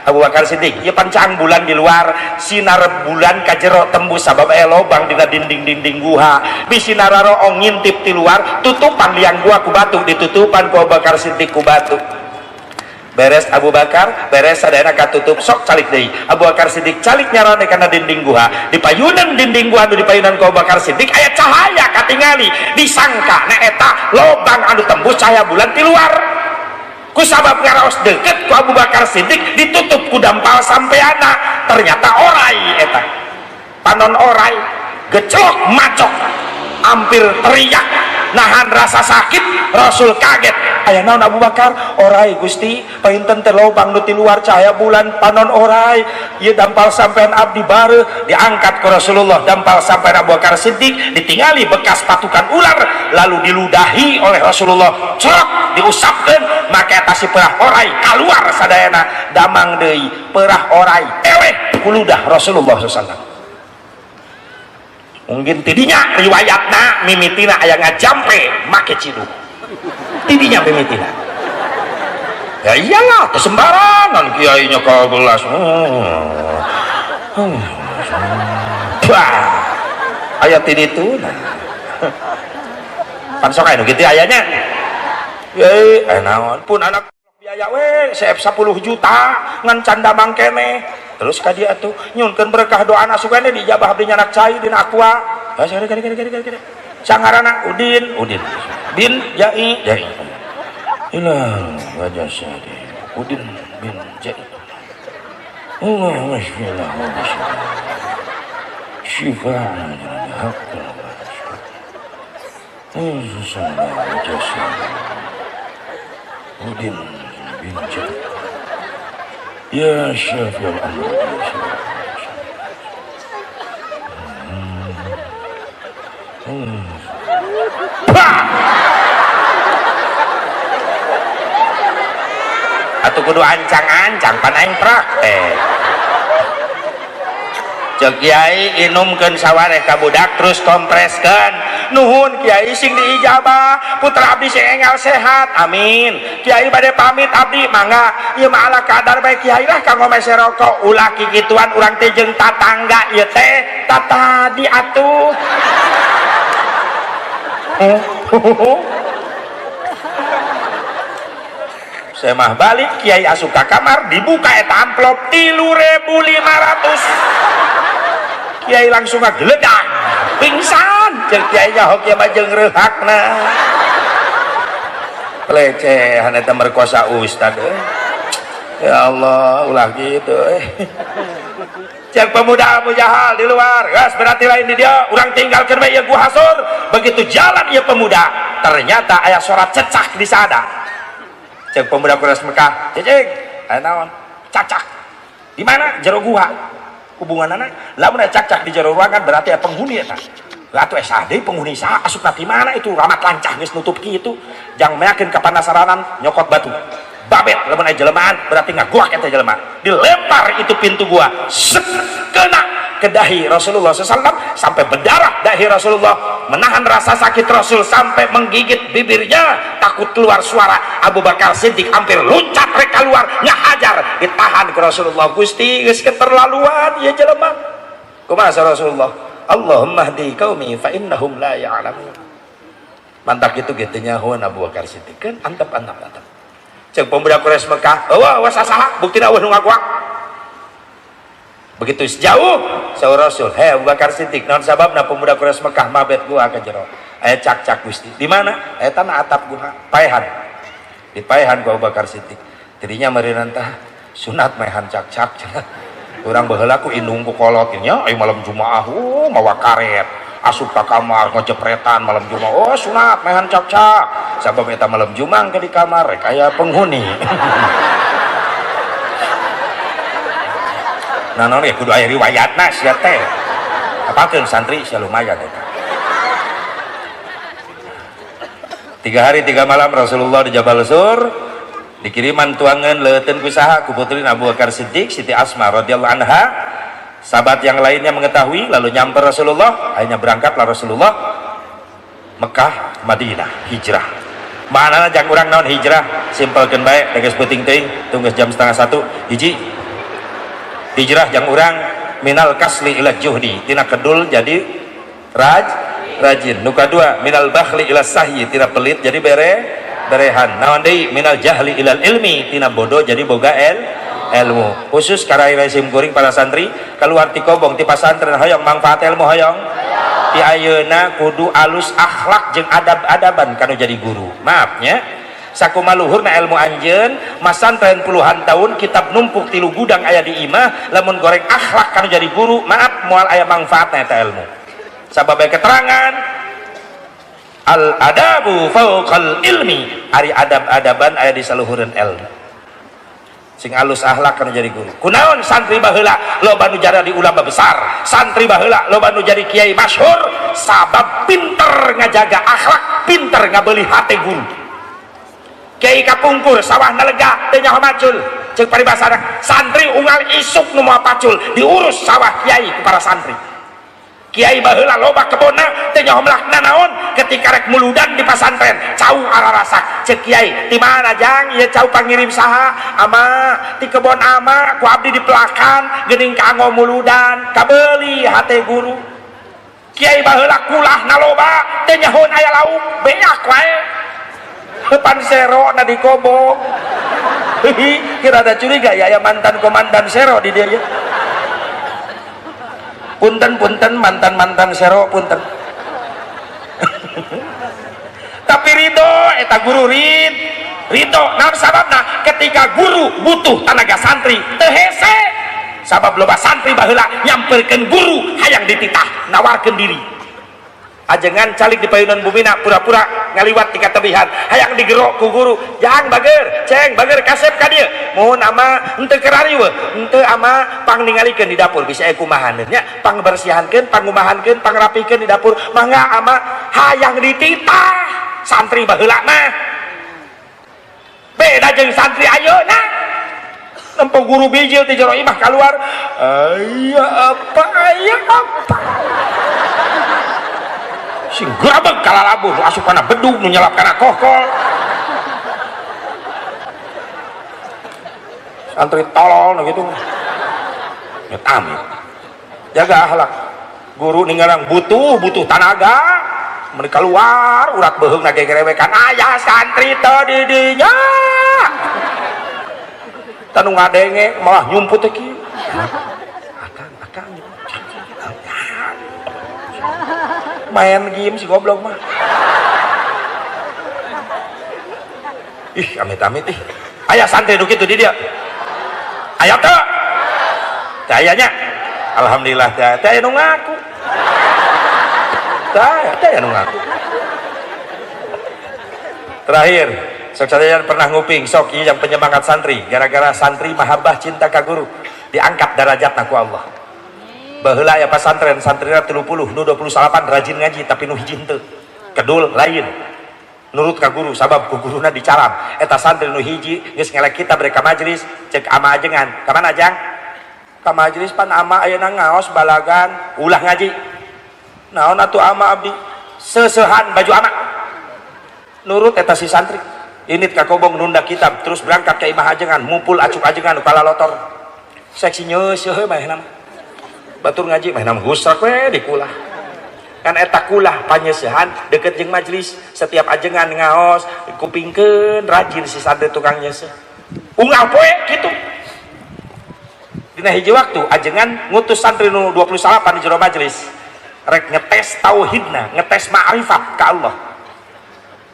Abu Bakar Siddiq ieu pancang bulan di luar sinar bulan ka jero tembus sabab aya lobang dina dinding-dinding guha bisi nararo ngintip ti luar tutupan liang gua ku batu ditutupan ku Abu Bakar Siddiq ku batu. Beres Abu Bakar beres sadayana katutup sok calik deui Abu Bakar Siddiq calik nyarone kana dinding guha di payunan dinding guha anu dipayunan ku Abu Bakar Siddiq aya cahaya katingali disangka na eta lobang anu tembus cahaya bulan ti luar ku sabab ngaraos deket ku Abu Bakar Siddiq ditutup ku dampal sampeana ternyata orai eta panon orai geclok macok hampir teriak nahan rasa sakit. Rasul kaget aya naon Abu Bakar orai Gusti painten teh lobang nu ti luar cahaya bulan panon orai ieu dampal sampean abdi bareu diangkat ku Rasulullah dampal sampean Abu Bakar Siddiq ditingali bekas patukan ular lalu diludahi oleh Rasulullah cerok diusapkeun maka eta si perah orai kaluar sadayana damang deui perah orai eleh ku ludah Rasulullah SAW. Mungkin tidinya riwayatna mimitina aya ngajampe make ciduk tidinya mimitina ya iyalah sembarangan kiainya ka gelas ayat ini tuh pan sok anu kitu ayanya naon pun anak biaya we seep 10 juta ngan canda mangkene terus ka dia atuh nyunkeun berkah doana sugane dijabah abdi nyanak cai dina aqua sangarana Udin bin Jai ilah wajah syadi Udin bin Jai Allah masyaAllah syifa'an hakka wajah syadi Udin bin Jai ya syafi'al amr atuh kudu ancang-ancang pan aing praktek cek Kiai inumkeun sawareh ka budak terus kompreskeun nuhun Kiai sing diijabah putra abdi sing enggal sehat amin Kiai bade pamit abdi mangga ieu mah ala kadar bae Kiai lah kanggo mese rokok ulah kikituan urang teh jeung tatangga ieu teh tatadi atuh saya mah balik Kiai asup ka kamar dibuka eta amplop 3.500 Kiai langsung ngageledak pingsan jeung Kiai nyaho kieu mah jeung reuhakna pelecehan eta merkosa ustad ya Allah ulah gitu cek pemuda Abu Jahal di luar gas berarti lain di dia urang tinggalkeun we ieu gua hasur begitu jalan ieu pemuda ternyata aya suara cecak di sada cek pemuda Quraisy Mekah cecing aya naon cacak di mana jero gua hubunganana lamun aya cacak di jero ruangan berarti aya penghuni eta atuh asa deui penghuni saha asupna ti mana itu ramat lancah geus nutup kitu jang meakeun ka panasaranan nyokot batu babet lamun aya jelemaan berarti ngaguak eta jelema dilempar itu pintu gua sek kena ke dahi Rasulullah SAW sampai berdarah dahi Rasulullah, menahan rasa sakit Rasul sampai menggigit bibirnya takut keluar suara. Abu Bakar Siddiq hampir loncat rek keluar nyahajar ditahan ke Rasulullah. Gusti geus keterlaluan ya jelema. Kumaha Rasulullah? Allahumma hdi qaumi fa innahum la ya'lamun. Mantak itu gitu nyahoan Abu Bakar Siddiq kan antep. Cek pemuda Quraisy Mekah, wah sasaha buktina eueuh nu ngakuak. Begitu sejauh saur Rasul, "Hei Abu Bakar Siddiq, naon sababna pemuda Quraisy Mekah mabet gua ka jero?" Aya cak-cak Gusti. Di mana? Eta na atap gua, paehan. Di paehan ku Abu Bakar Siddiq. Tidinya meureunna tah sunat maehan cak-cak cenah. Urang baheula ku indung ku kolot nya ai malam Jumaah mawa karet. Asup ka kamar ngojepretan malam Jumaah. Oh sunat maehan cak-cak. Sabab eta malam Jumaah ke di kamar rek aya penghuni. Nah non ya kudu aya riwayatna sia teh. Apalkeun santri sia lumayan eta. 3 hari 3 malam Rasulullah di Jabal Sur, dikiriman tuangan leuteun ku saha ku putrina Abu Bakar Siddiq, Siti Asma radhiyallahu anha. Sahabat yang lainnya mengetahui lalu nyamper Rasulullah, akhirnya berangkatlah Rasulullah Mekah Madinah hijrah. Mana jang urang naon hijrah simpelkeun bae tegas peuting teuing tunggu jam 12:30 hiji hijrah jang urang minal kasli ila juhdi tina kedul jadi rajin. Nu kadua minal bakhli ila sahyi tina pelit jadi berehan. Naon deui minal jahli ilal ilmi tina bodoh jadi boga ilmu. Khusus karai resim kuring para santri keluar ti kobong ti pasantren hoyong manfaat ilmu hoyong ti ayeuna kudu alus akhlak jeung adab-adaban kanu jadi guru. Maafnya sakumaluhurna ilmu anjeun masantren puluhan tahun kitab numpuk tilu gudang aya di imah lamun goreng akhlak kanu jadi guru maaf moal aya manfaatna eta ilmu. Sabab keterangan al adabu fauqal ilmi ari adab-adaban aya di saluhureun ilmu. Sing alus akhlak kanu jadi guru. Kunaon santri baheula loba nu jadi ulama besar, santri baheula loba nu jadi kiai masyhur, sabab pinter ngajaga akhlak, pinter ngabeuli hate guru. Kiai kapungkur sawah nalega teu nyaho macul, ceuk paribasana santri unggal isuk nu moal pacul diurus sawah kiai ku para santri. Kiai baheula loba kebonna teu nyaho melakna naon ketika rek muludan di pasantren cau ararasak ceuk kiai di mana jang ieu cau pangirim saha ama ti kebon ama ku abdi dipelakan geuning kanggo muludan kabeuli hate guru. Kiai baheula kulahna loba teu nyahoan aya lauk beak wae depan sero na di kobong. Kira ada curiga ya mantan komandan sero di dia ya. Punten mantan sero punten. Tapi ridho eta guru ridho naon sababna ketika guru butuh tenaga santri teu hese sabab loba santri baheula nyamperkeun guru hayang dititah nawarkeun diri ajengan calik di payunan bumina pura-pura ngaliwat tingkat tebihan hayang digerok ku guru jang bager ceng bager kasep ka dieu mohon ama henteu kerari we henteu ama pang ningalikeun di dapur bisa kumahan nya pang bersihankeun pangumahankeun pangrapikeun di dapur mangga ama hayang dititah santri baheula mah beda jeung santri ayeuna nempo guru bijil ti jero imah keluar aya apa sing grabeg kalalabuh nu asup kana bedug nu nyelap kana kokol santri tolol nu gitu nyet amit jaga akhlak guru ninggalang butuh tenaga mereka keluar urat beheung na gegerewekan aya santri teu di dinya tanu ngadenge malah nyumput teh kieu akang main game si goblok mah ih amit-amit ih aya santri nu kitu di dia aya teu teh ayanya alhamdulillah teh aya nu ngaku teh aya nu ngaku terakhir sok sadayana pernah nguping sok ieu yang penyemangat santri gara-gara santri mahabbah cinta ka guru diangkat derajatna ku Allah. Baheula aya pasantren santrina 30 nu 28 rajin ngaji tapi nu hiji henteu kedul lain nurut ka guru sabab ku guruna dicaram eta santri nu hiji geus ngelek kita bere ka majelis ceuk ama ajengan ka mana jang ka ka majelis pan ama ayeuna ngaos balagan ulah ngaji naon atuh ama abdi seusehan baju ama nurut eta si santri ini kakobong nunda kitab terus berangkat ke imah ajengan mumpul acuk ajengan kepala lotor seksi nyeuseun mah nama batur ngaji mah nama gusrak we di kulah kan eta kulah panyeusehan deket jeung majelis setiap ajengan ngaos kupingkeun rajin si santri tukang nyeuseuh unggal poe kitu dina hiji waktu ajengan ngutus santri nu 28 di jero majelis rek ngetes tauhidna ngetes ma'rifat ka Allah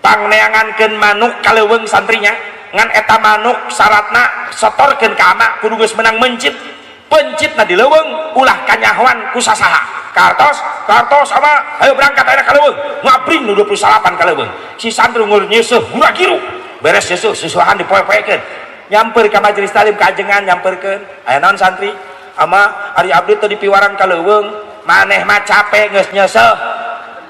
pangneangankeun manuk ka leuweung santrinya ngan eta manuk syaratna setorkeun ka ama kudu geus menang mencit pencitna di leuweung ulah kanyahoan ku sasaha kartos ama ayo berangkat ayeuna ka leuweung ngabring nu 28 ka leuweung si santri ngeur nyeuseum gura-giru beres nyeuseum susuhan dipoe-poekeun nyamper ka majelis talim ka ajengan nyamperkeun aya naon santri ama ari abdi teu dipiwaran ka leuweung maneh mah capek geus nyeuseum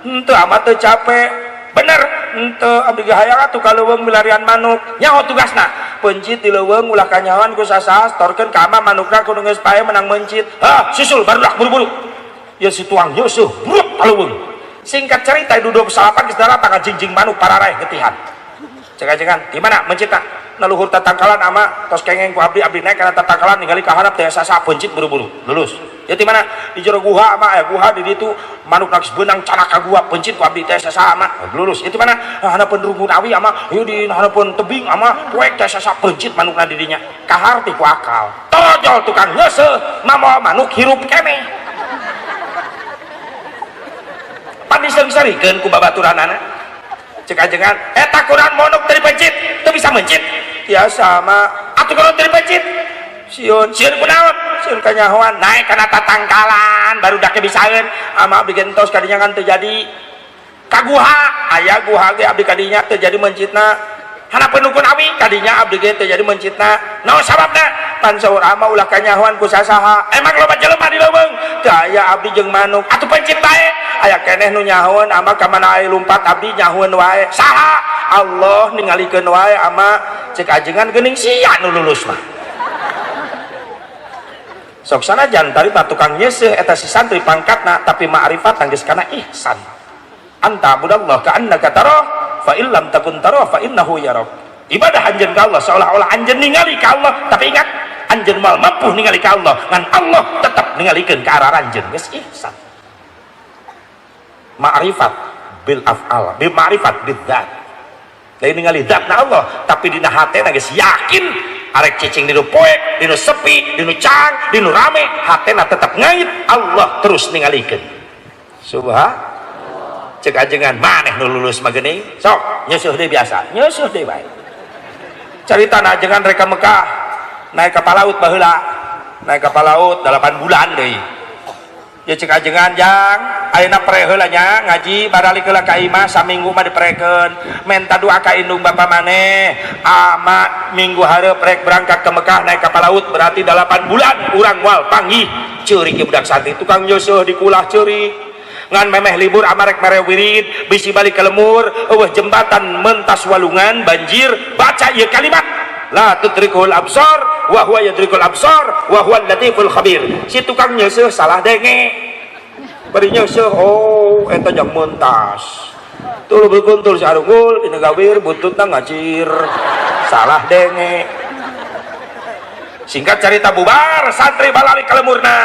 henteu ama teu capek bener henteu abdi ge hayang atuh ka leuweung milarian manuk nyaho tugasna pencit di leuweung ulah kanyahoan ku sasaha storkeun ka ama manukna kudu geus pae menang mencit susul barudak buru-buru ya si tuang nyeuseum bruk ka leuweung singkat cerita 28 geus datang ka jingjing manuk pararaeh getihan cek ajengan di mana mencitna na luhur tatangkalan ama tos kengeng ku abdi naik kana tatangkalan ningali ka harap teh sasaha pencit buru-buru lulus ya di mana di jero guha ama aya guha di ditu manuk geus beunang canak ka guha pencit ku abdi teh sasaha ama lulus ya di mana hanapeun rungun awi ama ieu di hanapeun tebing ama poek teh sasaha pencit manukna di dinya kaharti ku akal tojol tukang nyeuseum mah manuk hirup keneh pan diseungsarikeun ku babaturanana cek ajengan eta kurang monok dari pencit teu bisa mencit ya sama atuh kurang dari pencit sieun kunaon sieun kanyahoan naik kana tatangkalan baru dak bisaeun ama abdi gentos kadinya kan teu jadi kaguha aya guha ge abdi kadinya teu jadi mencitna hanapeun nukun awi kadinya abdi ge teu jadi mencitna naon sababna pan saur ama ulah kanyahoan ku sasaha emang loba jelema di leuweung teu aya abdi jeung manuk atuh pencit bae aya keneh nu nyahoeun ama ka mana aya lumpat abdi nyahoeun wae saha Allah ningalikeun wae ama cek ajengan geuning sia nu lulus mah sok sanajan tari mah tukang nyeuseum eta si santri pangkatna tapi ma'rifat geus kana ihsan anta budallah ka annaka tarah fa illam takun tarah fa innahu yarak ibadah anjeun ka Allah seolah-olah anjeun ningali ka Allah tapi ingat anjeun moal mampu ningali ka Allah ngan Allah tetap ningalikeun ka arah anjeun geus ihsan ma'rifat bil af'al bil ma'rifat bil dzat lain ningali zatna Allah tapi dina hatena geus yakin arek cicing dinu poek dinu sepi dinu cang dinu rame hatena tetap ngait Allah terus ningalikeun subhanallah cek ajengan maneh nu lulus mah geuning sok nyeuseum deui biasa nyeuseum deui bae caritana ajengan reka Mekah naik kapal laut baheula naik kapal laut 8 bulan deui ya cek ajengan jang ayeuna pre heula nya ngaji baralik heula ka imah saminggu mah diprekeun menta doa ka indung bapa maneh ama minggu hareup rek berangkat ke Mekah naik kapal laut berarti 8 bulan urang moal panggih ceurik ieu budak santri tukang nyeuseum di kulah ceurik ngan memeh libur amarek mere wirid bisi balik ke lemur eueuh jembatan mentas walungan banjir baca ieu kalimat la tudrikul absar wa huwa yudrikul absar wa huwa latiful khabir si tukang nyeuseum salah denge bari nyeuseum oh eta jang mentas tuluy beuntul si arunggul dina gawir buntutna ngacir salah denge singkat cerita bubar santri balalik ka lemurna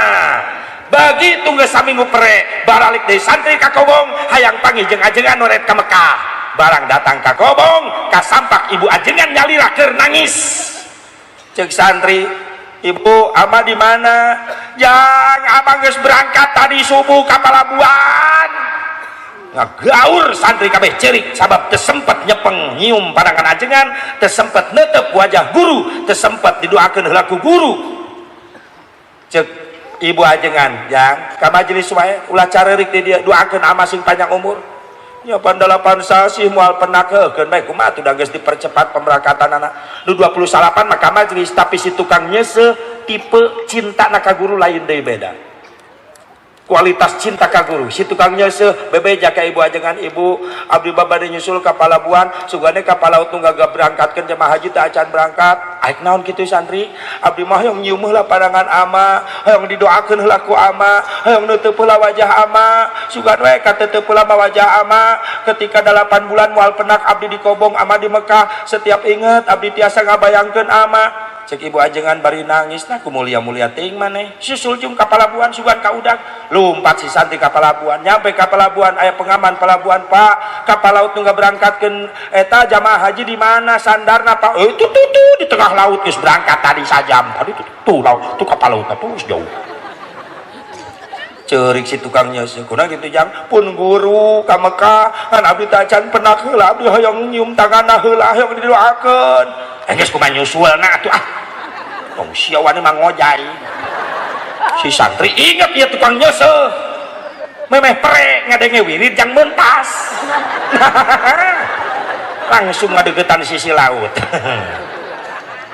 begitu geus saminggu pre baralik deui santri ka kobong hayang panggih jeung ajengan nu rek ka Mekah barang datang ka kobong ka sampak ibu ajengan nyalira keur nangis cek santri ibu ama di mana jang ama geus berangkat tadi subuh ka Palabuhan ngagaur santri kabeh ceurik sabab teu sempet nyepeng nyium pandangan ajengan teu sempet neuteup wajah guru teu sempet didoakeun heula ku guru cek ibu ajengan jang ka majelis wae ulah careurik di dia doakeun ama sing panjang umur nya pan 8 sasi moal penakeun bae kumaha teh geus dipercepat pemberangkatan anak nu 29 mah ka majelis tapi si tukang nyeuseum tipe cinta na ka guru lain deui beda kualitas cinta ka guru si tukang nyeuseum bebeja ka ibu ajengan ibu abdi babade nyusul ka Palabuhan sugane kapal laut nu gaga berangkatkeun jemaah haji teh acan berangkat aik naon kitu santri abdi mah hoyong nyium heula pandangan ama hoyong didoakeun heula ku ama hoyong neuteuk heula wajah ama sugan we kateuteuk heula wajah ama ketika 8 bulan moal penak abdi di Kobong ama di Mekah setiap inget abdi tiasa ngabayangkeun ama cek ibu ajengan bari nangis nah ku mulia-mulia ting maneh susul jeung ka palabuhan sugan ka udag lumpat si santri ka palabuhan nyampe ka palabuhan aya pengaman palabuhan Pak kapal laut nu berangkatkeun eta jamaah haji di mana sandarna Pak itu di tengah laut geus berangkat tadi sajam tadi tuh laut tuh kapal laut tuh jauh ceurik si tukang nyeus kunaon kitu jang pun guru ka Mekah kan abdi teh can penak heula abdi hoyong nyium tanganna heula hoyong didoakeun geus kumaha nyusulna atuh tong siawan mah ngojai si santri inget ya tukang nyeus memeh pere ngadenge wirid jang mentas langsung ngadegetan sisi laut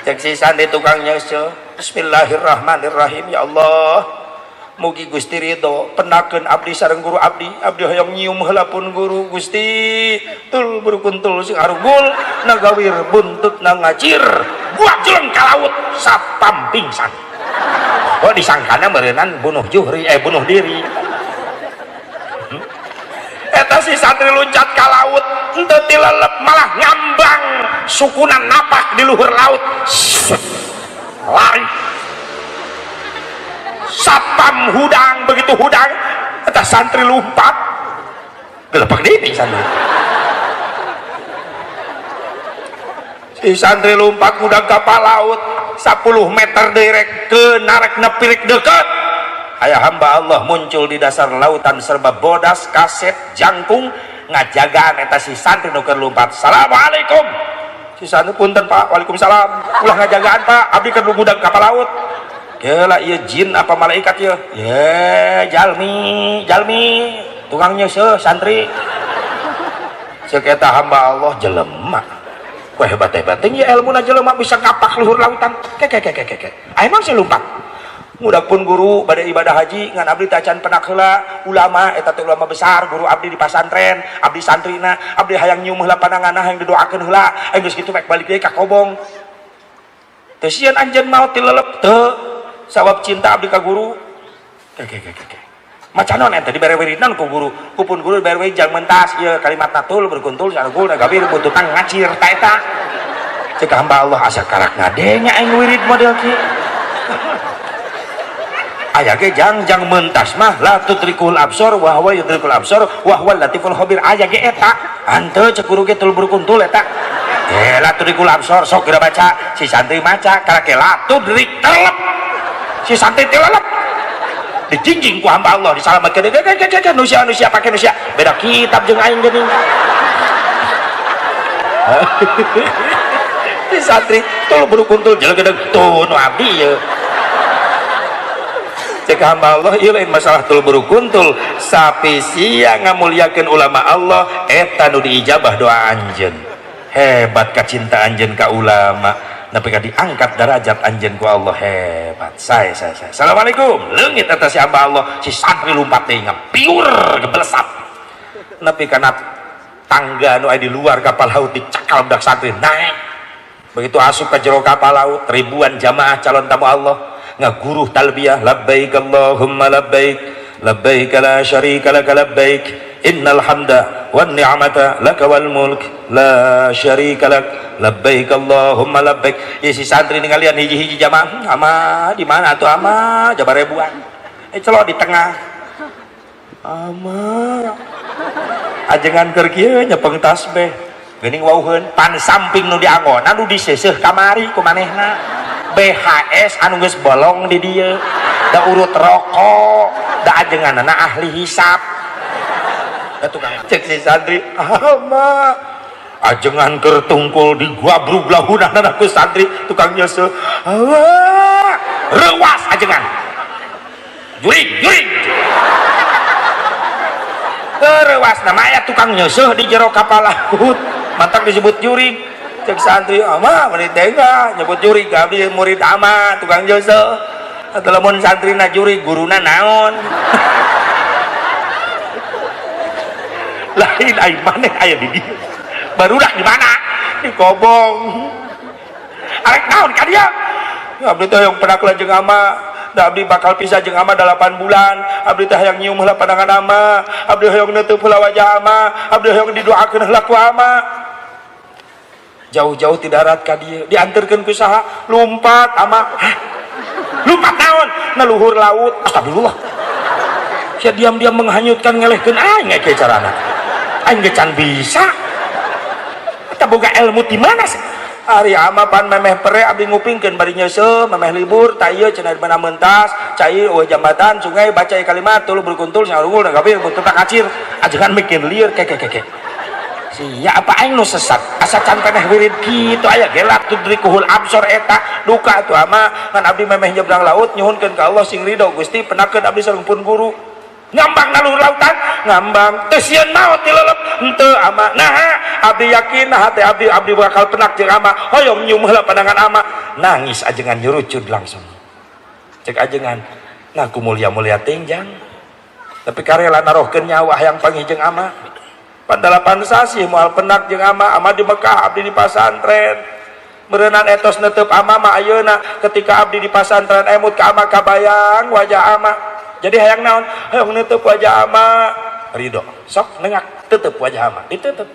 cek si santri tukang nyeus bismillahirrahmanirrahim ya Allah mugi Gusti ridho penakeun abdi sareng guru abdi hoyong nyium heula pun guru Gusti tul berukuntul sing arugul nagawir buntut na ngacir buat jeleng ka laut sapam pingsan oh disangkana meureunnan bunuh diri eta si santri loncat ka laut henteu tilelep malah ngambang sukunan napak di luhur laut lari sapam hudang begitu hudang eta santri lompat gelepak deui santri si santri lompat hudang kapal laut 10 meter derek ke narek nepirik deket aya hamba Allah muncul di dasar lautan serba bodas kaset jangkung ngajagaan eta si santri nu keur lompat assalamualaikum si santri punten Pak waalaikumsalam ulah ngajagaan Pak abdi keur hudang kapal laut Kela ieu jin apa malaikat ieu? Ya, jalmi tukang nyeus santri. Ceuk eta hamba Allah jelema. Ku hebat-hebat teh ieu ilmuna jelema bisa ngapak luhur lautan. Ke. Aya mah lompat. Mudah pun guru bade ibadah haji ngan abdi teh can penak heula ulama eta teh ulama besar guru abdi di pasantren, abdi santrina, abdi hayang nyium heula pandanganna hayang didoakeun heula. Geus kitu rek balik deui ka Kobong. Teu sieun anjeun maot tilelep teu. Sabab cinta abdi ka guru macan non ente dibere wiridan ku guru kupun guru dibere wirid jang mentas ieu kalimat natul berkuntul sarugul gabir buntutan ngacir ta eta ceuk hamba Allah asa karak ngadenya aing wirid model kieu aya ge jang mentas mah la tutrikul absor wa huwa yudrikul absor wa huwa latiful khabir aya ge eta hanteu ceuk guru ge tul berkuntul eta la tutrikul absor sok geura baca si santri maca karake la tudrik telep si santri tilelep dijingjing ku hamba Allah disalamatkeun ke nusia pake nusia beda kitab jeung aing geuning si santri tuluy berukuntul jelegedeg tuh nu abdi ieu cek hamba Allah ieu lain masalah tuluy berukuntul sapi sia ngamuliakeun ulama Allah eta nu diijabah doa anjeun hebat kacinta anjeun ka ulama tapi kan diangkat derajat anjeun ku Allah hebat saya assalamualaikum leungit atas si hamba Allah si santri lompat teh ngapiur geblesat nepi kana tangga nu aya di luar kapal laut dicakal budak santri naik begitu asup ka jero kapal laut ribuan jamaah calon tamu Allah ngaguruh talbiyah labbaik Allahumma labbaik labbaik la syarika lak labbaik innal hamda wan ni'mata lak wal mulk la syarika lak labbaik Allahumma labbaik ya si santri ningalian hiji-hiji jamaah ama di mana atuh ama jabar ribuan celok di tengah ama ajengan keur kieu nyepeng tasbih geuning wauheun pan samping nu dianggona nu diseuseuh kamari ku manehna BHS anu geus bolong di dieu da urut rokok da ajenganna ahli hisab tukang cek si santri ama ajengan keur tungkul di gua bruglahunan ku santri tukang nyeuseul rewas ajengan juring rewas nama aya tukang nyeuseul di jero kapal laut mantak disebut juring cek santri ama meuni teh nyebut juring abdi murid ama tukang nyeuseul atuh lamun santrina juring guruna naon lain aing maneh aya di dieu barudak di mana di Kobong arek naon ka dia ya abdi teh yang pernah jeung ama da abdi bakal pisah jeung ama 8 bulan abdi teh hayang nyium heula pandangan ama abdi hayang neuteuf heula wajah ama abdi hayang didoakeun heula ku ama jauh-jauh ti darat ka dieu dianterkeun ku saha lumpat ama lumpat naon na luhur laut astagfirullah sia diam-diam menghanyutkan ngelehkeun aing ge carana aing ge can bisa eta boga ilmu di mana sih ari ama pan memeh pere abdi ngupingkeun bari nyeuseum memeh libur ta ieu cenah mana mentas cai eueuh jambatan sungai baca kalimat tuluy berkuntul sarungul da gawe butuh tak kacir ajengan mikir lieur keke sia apa aing nu sesat asa can peneh wirid kitu aya gelak tudrikuhul absor eta duka atuh ama ngan abdi memeh nyebrang laut nyuhunkeun ka Allah sing ridho Gusti penakeun abdi sareng pun guru ngambang naluhur lautan ngambang teu sieun maot ti leuleup henteu ama nah abdi yakin hati abdi bakal penak jeung ama hoyong nyium heula pandangan ama nangis ajengan nyurucud langsung cek ajengan ngaku mulia-mulia tenjang tapi karela narohkeun nyawa hayang panggih ama pandalapan sasih moal penak jeung ama di Mekah abdi di pasantren berenang etos netep ama mah ayeuna ketika abdi di pasantren emut ka ama kabayang wajah ama jadi hayang naon hayang netep wajah ama ridho sok nengak tetep wajah ama ditetep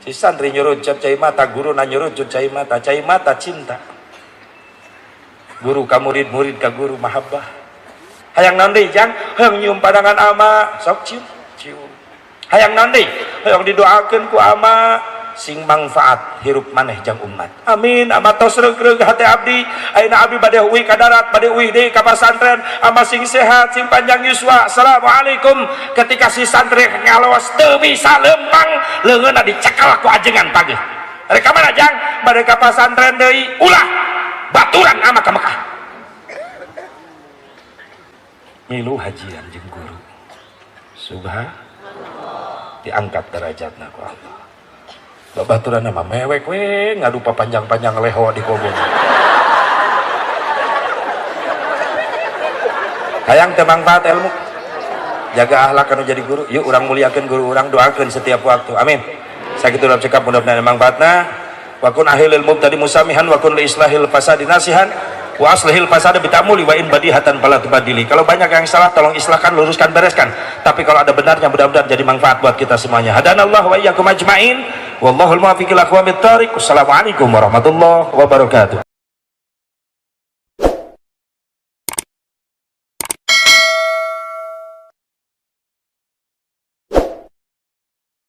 si santri nyurucut cai mata guru na nyurucut cai mata cinta guru ka murid ka guru mahabbah hayang naon deui jang hayang nyium pandangan ama sok cium hayang naon deui hayang didoakeun ku ama sing manfaat hirup maneh jang umat amin ama tos reug-reug hati abdi ayeuna abdi bade uwi ka darat bade uwi deui ka pasantren ama sing sehat sing panjang yuswa assalamualaikum ketika si santri ngaloos teu bisa lempang leungeunna dicekal ku ajengan pageuh rek ka mana jang bade ka pasantren deui ulah baturan ama ka Mekah milu hajian jeung guru subhanallah diangkat derajatna ku Allah babaturan mah mewek we ngadu panjang-panjang leho di kobong hayang teu manfaat ilmu jaga akhlak anu jadi guru yuk urang muliakeun guru urang doakeun setiap waktu amin sakitu dalam cekap mudah-mudahan manfaatna wa kun ahilil mubtadi musamihan wa kun li islahil fasadi nasihan wa aslihil fasada bitamuli wa in badihatan fala tubadili kalau banyak yang salah tolong islahkan luruskan bereskan tapi kalau ada benarnya mudah-mudahan jadi manfaat buat kita semuanya hadanallahu wa iyyakum ajmain wallahul muwaffiq ila aqwamit thariq wassalamualaikum warahmatullahi wabarakatuh